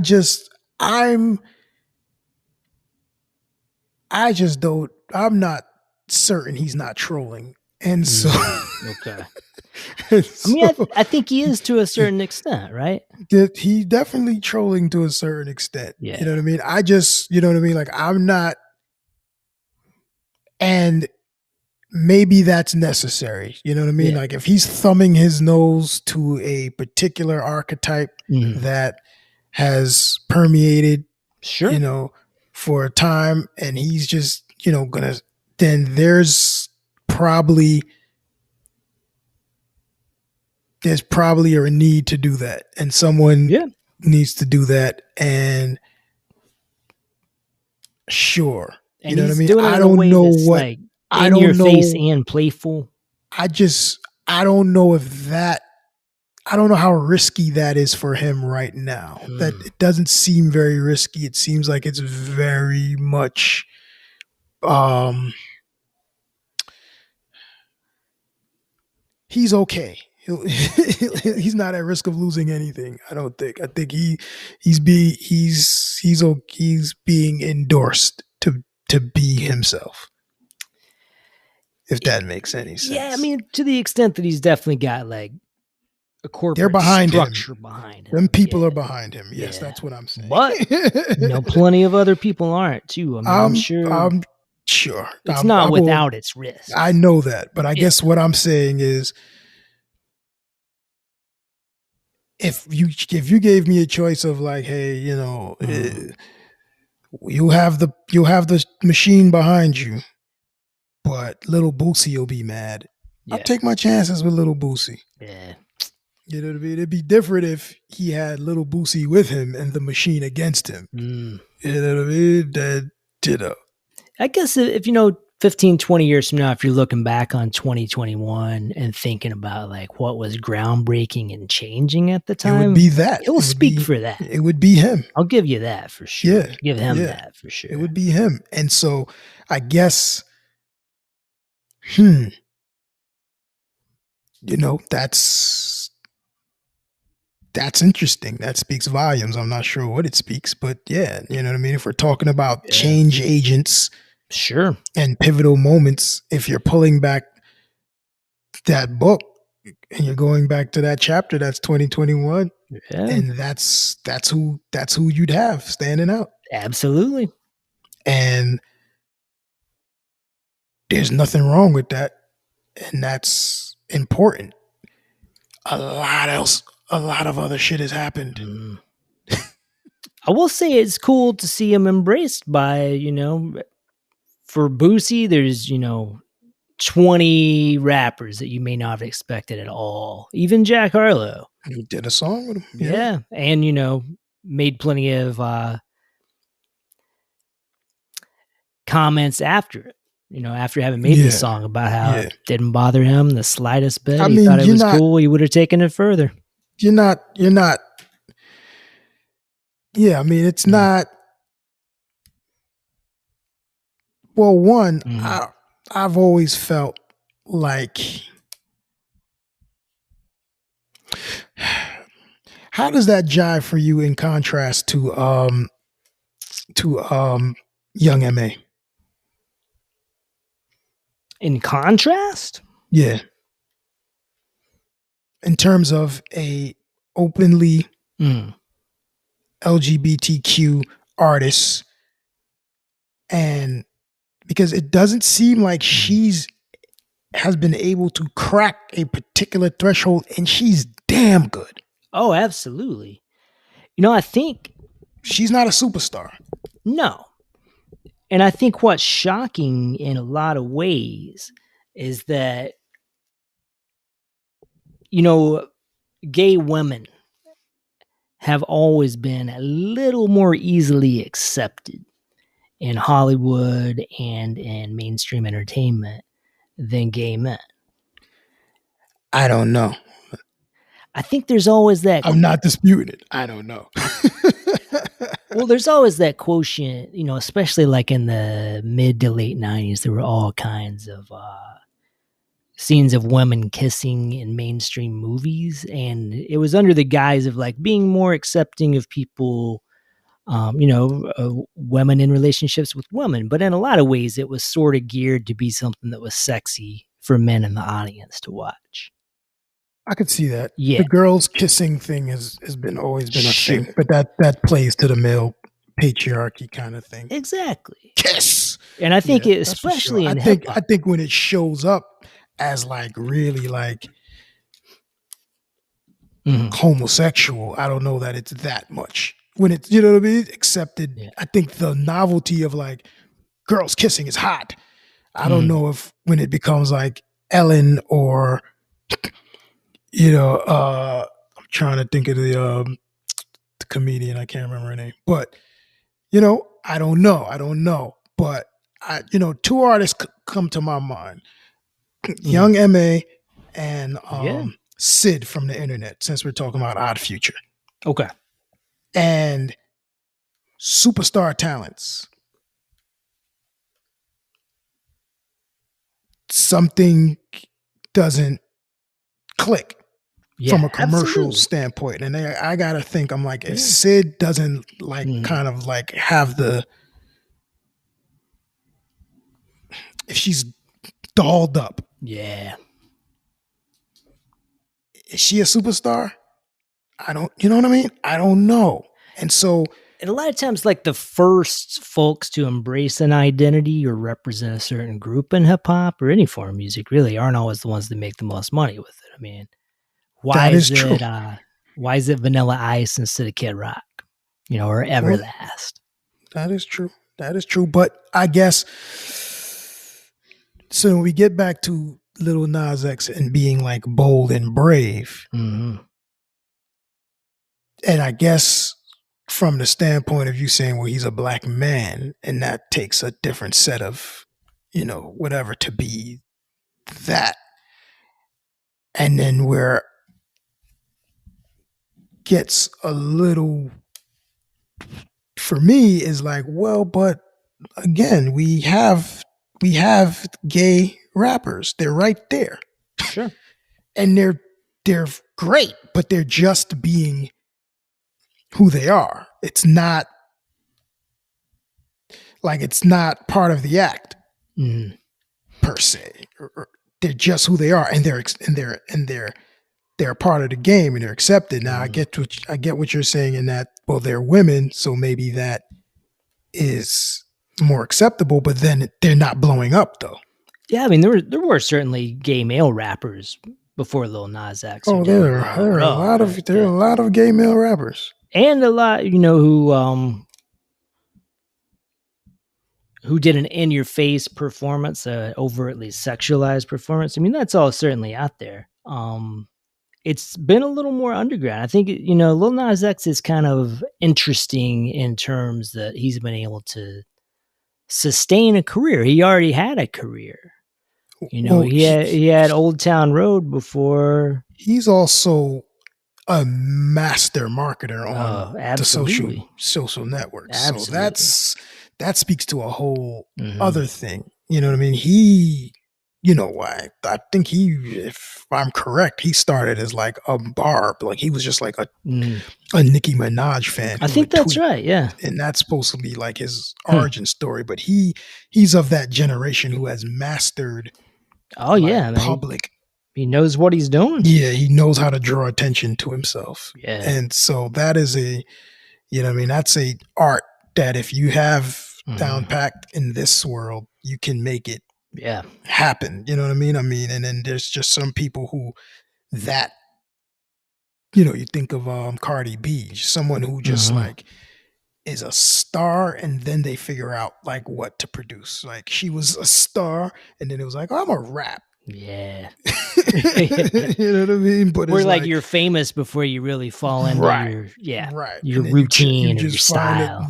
I'm not certain he's not trolling. And so, okay. I mean, I think he is to a certain extent, right? He definitely trolling to a certain extent. Yeah. You know what I mean? I just, you know what I mean? Like, I'm not, and maybe that's necessary. You know what I mean? Yeah. Like if he's thumbing his nose to a particular archetype that has permeated, Sure. for a time, and he's just, then there's probably a need to do that, and someone needs to do that, and sure, And you know what I he's mean? doing it I in a don't way know that's what like I in don't your know. face and playful. I don't know if that. I don't know how risky that is for him right now. That it doesn't seem very risky. It seems like it's very much he's okay. He's not at risk of losing anything. I don't think. I think he's being endorsed to be himself. If that makes any sense. Yeah, I mean, to the extent that he's definitely got like a corporate They're behind structure him. behind him. Them people are behind him. Yes, that's what I'm saying. But plenty of other people aren't too. I mean, I'm sure it's not without its risks. I know that, but I guess what I'm saying is, if you gave me a choice of like, hey, you have the machine behind you, but Little Boosie will be mad. I'll take my chances with Little Boosie. Yeah. You know what I mean? It'd be different if he had Little Boosie with him and the machine against him. You know what I mean? I guess if 15, 20 years from now, if you're looking back on 2021 and thinking about like what was groundbreaking and changing at the time, it would be that. It will speak for that. It would be him. I'll give you that for sure. Yeah. Give him that for sure. It would be him. And so I guess, that's interesting. That speaks volumes. I'm not sure what it speaks, but yeah, you know what I mean? If we're talking about change agents, sure, and pivotal moments, if you're pulling back that book and you're going back to that chapter, that's 2021, and that's who you'd have standing out. Absolutely. And there's nothing wrong with that, and that's important. A lot of other shit has happened. I will say it's cool to see him embraced by, for Boosie, there's, 20 rappers that you may not have expected at all. Even Jack Harlow. He did a song with him. Yeah. And, made plenty of comments after it. After having made this song about how it didn't bother him the slightest bit. He thought it was cool. He would have taken it further. You're not. Yeah, I mean, it's not. Well, one, I've always felt like, how does that jive for you in contrast to Young M.A.? In contrast? Yeah. In terms of a openly LGBTQ artist, and because it doesn't seem like she's has been able to crack a particular threshold, and she's damn good. Oh, absolutely. I think she's not a superstar. No. And I think what's shocking in a lot of ways is that, gay women have always been a little more easily accepted in Hollywood and in mainstream entertainment than gay men. I don't know. I think there's always that. I'm not disputing it. I don't know. Well, there's always that quotient, especially like in the mid to late 90s, there were all kinds of scenes of women kissing in mainstream movies. And it was under the guise of like being more accepting of people, women in relationships with women. But in a lot of ways, it was sort of geared to be something that was sexy for men in the audience to watch. I could see that. Yeah. The girls kissing thing has always been a thing, but that plays to the male patriarchy kind of thing. Exactly. kiss. And I think it, That's for sure. especially in I hip hop. think when it shows up as like really like homosexual, I don't know that it's that much. When it's, you know what I mean, accepted. Yeah. I think the novelty of like girls kissing is hot. I don't know if when it becomes like Ellen or, you know, I'm trying to think of the comedian. I can't remember her name, but you know, I don't know. But you know, two artists come to my mind: Young M.A. and Sid from the internet. Since we're talking about Odd Future, Okay, and superstar talents. Something doesn't click from a commercial standpoint. And I got to think, I'm like, if Sid doesn't like kind of like have if she's dolled up. Yeah. Is she a superstar? You know what I mean? I don't know. And so, and a lot of times, like the first folks to embrace an identity or represent a certain group in hip hop or any form of music really aren't always the ones that make the most money with it. I mean, why is it Vanilla Ice instead of Kid Rock? You know, or Everlast? That is true. But I guess, so when we get back to Lil Nas X and being like bold and brave, and I guess from the standpoint of you saying, well, he's a black man, and that takes a different set of, you know, whatever to be that. And then where gets a little, for me, is like, well, but again, we have gay rappers. They're right there. Sure. And they're great, but they're just being who they are. It's not part of the act per se. They're just who they are, and they're part of the game, and they're accepted. Now I get what you're saying in that, well, they're women, so maybe that is more acceptable, but then they're not blowing up though. Yeah, I mean there were certainly gay male rappers before Lil Nas X. Oh, there are a lot of gay male rappers. And a lot, you know, who did an in-your-face performance, overtly sexualized performance. I mean, that's all certainly out there. It's been a little more underground. I think, you know, Lil Nas X is kind of interesting in terms that he's been able to sustain a career. He already had a career. You know, he had Old Town Road before. He's also a master marketer on the social networks. Absolutely. So that speaks to a whole other thing. You know what I mean? You know why? I think if I'm correct, he started as like a barb. Like he was just like a Nicki Minaj fan. I think that's right. Yeah. And that's supposed to be like his origin story. But he's of that generation who has mastered public. He knows what he's doing. Yeah, he knows how to draw attention to himself. Yeah. And so that is you know what I mean, that's a art that if you have down packed in this world, you can make it happen. You know what I mean? And then there's just some people who that, you know, you think of Cardi B, someone who just like is a star, and then they figure out like what to produce. Like she was a star, and then it was like, oh, I'm a rap. Yeah. You know what I mean? But we're like you're famous before you really fall into your routine or your style.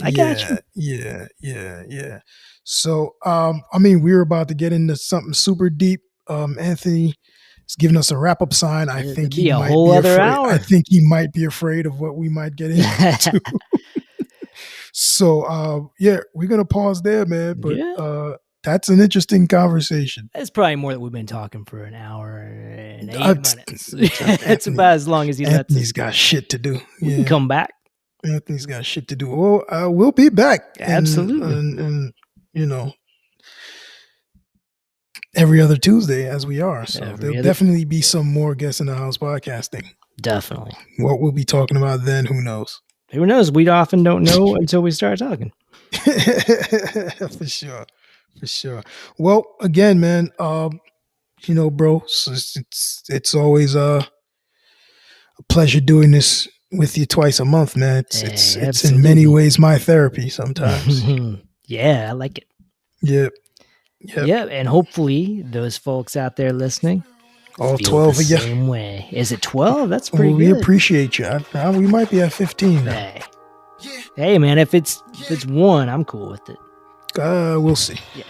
I got you. Yeah. So I mean, we were about to get into something super deep. Anthony is giving us a wrap-up sign. I think he might be afraid. I think he might be afraid of what we might get into. So we're gonna pause there, man. But that's an interesting conversation. It's probably more that we've been talking for an hour and 8 minutes. It's about as long as he lets us. Anthony's got shit to do. We can come back. Anthony's got shit to do. Well, we'll be back. Absolutely. And you know, every other Tuesday as we are. So there'll definitely be some more Guests in the House podcasting. Definitely. What we'll be talking about then, who knows? who knows? We often don't know until we start talking. For sure. Well, again, man, bro, it's always a pleasure doing this with you twice a month, man. It's in many ways my therapy sometimes. Yeah, I like it. Yep. Yeah, and hopefully those folks out there listening, all feel 12 the of you. Same way. Is it 12? That's pretty We good. appreciate you. We might be at 15 now. Hey, man, if it's one, I'm cool with it. We'll see. Yeah.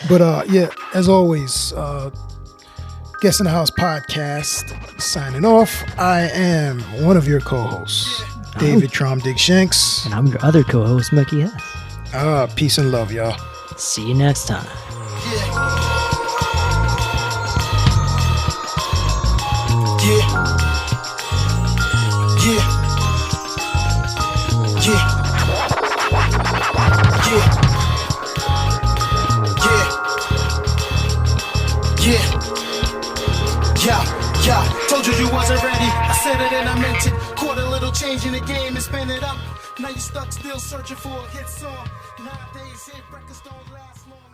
But yeah, as always, Guest in the House podcast signing off. I am one of your co-hosts, David Traum Diggs Shanks. And I'm your other co-host, Mickey Hess. Peace and love, y'all. See you next time. Yeah, told you wasn't ready. I said it and I meant it. Caught a little change in the game and spin it up. Now you stuck still searching for a hit song. Nowadays, hit records don't last long.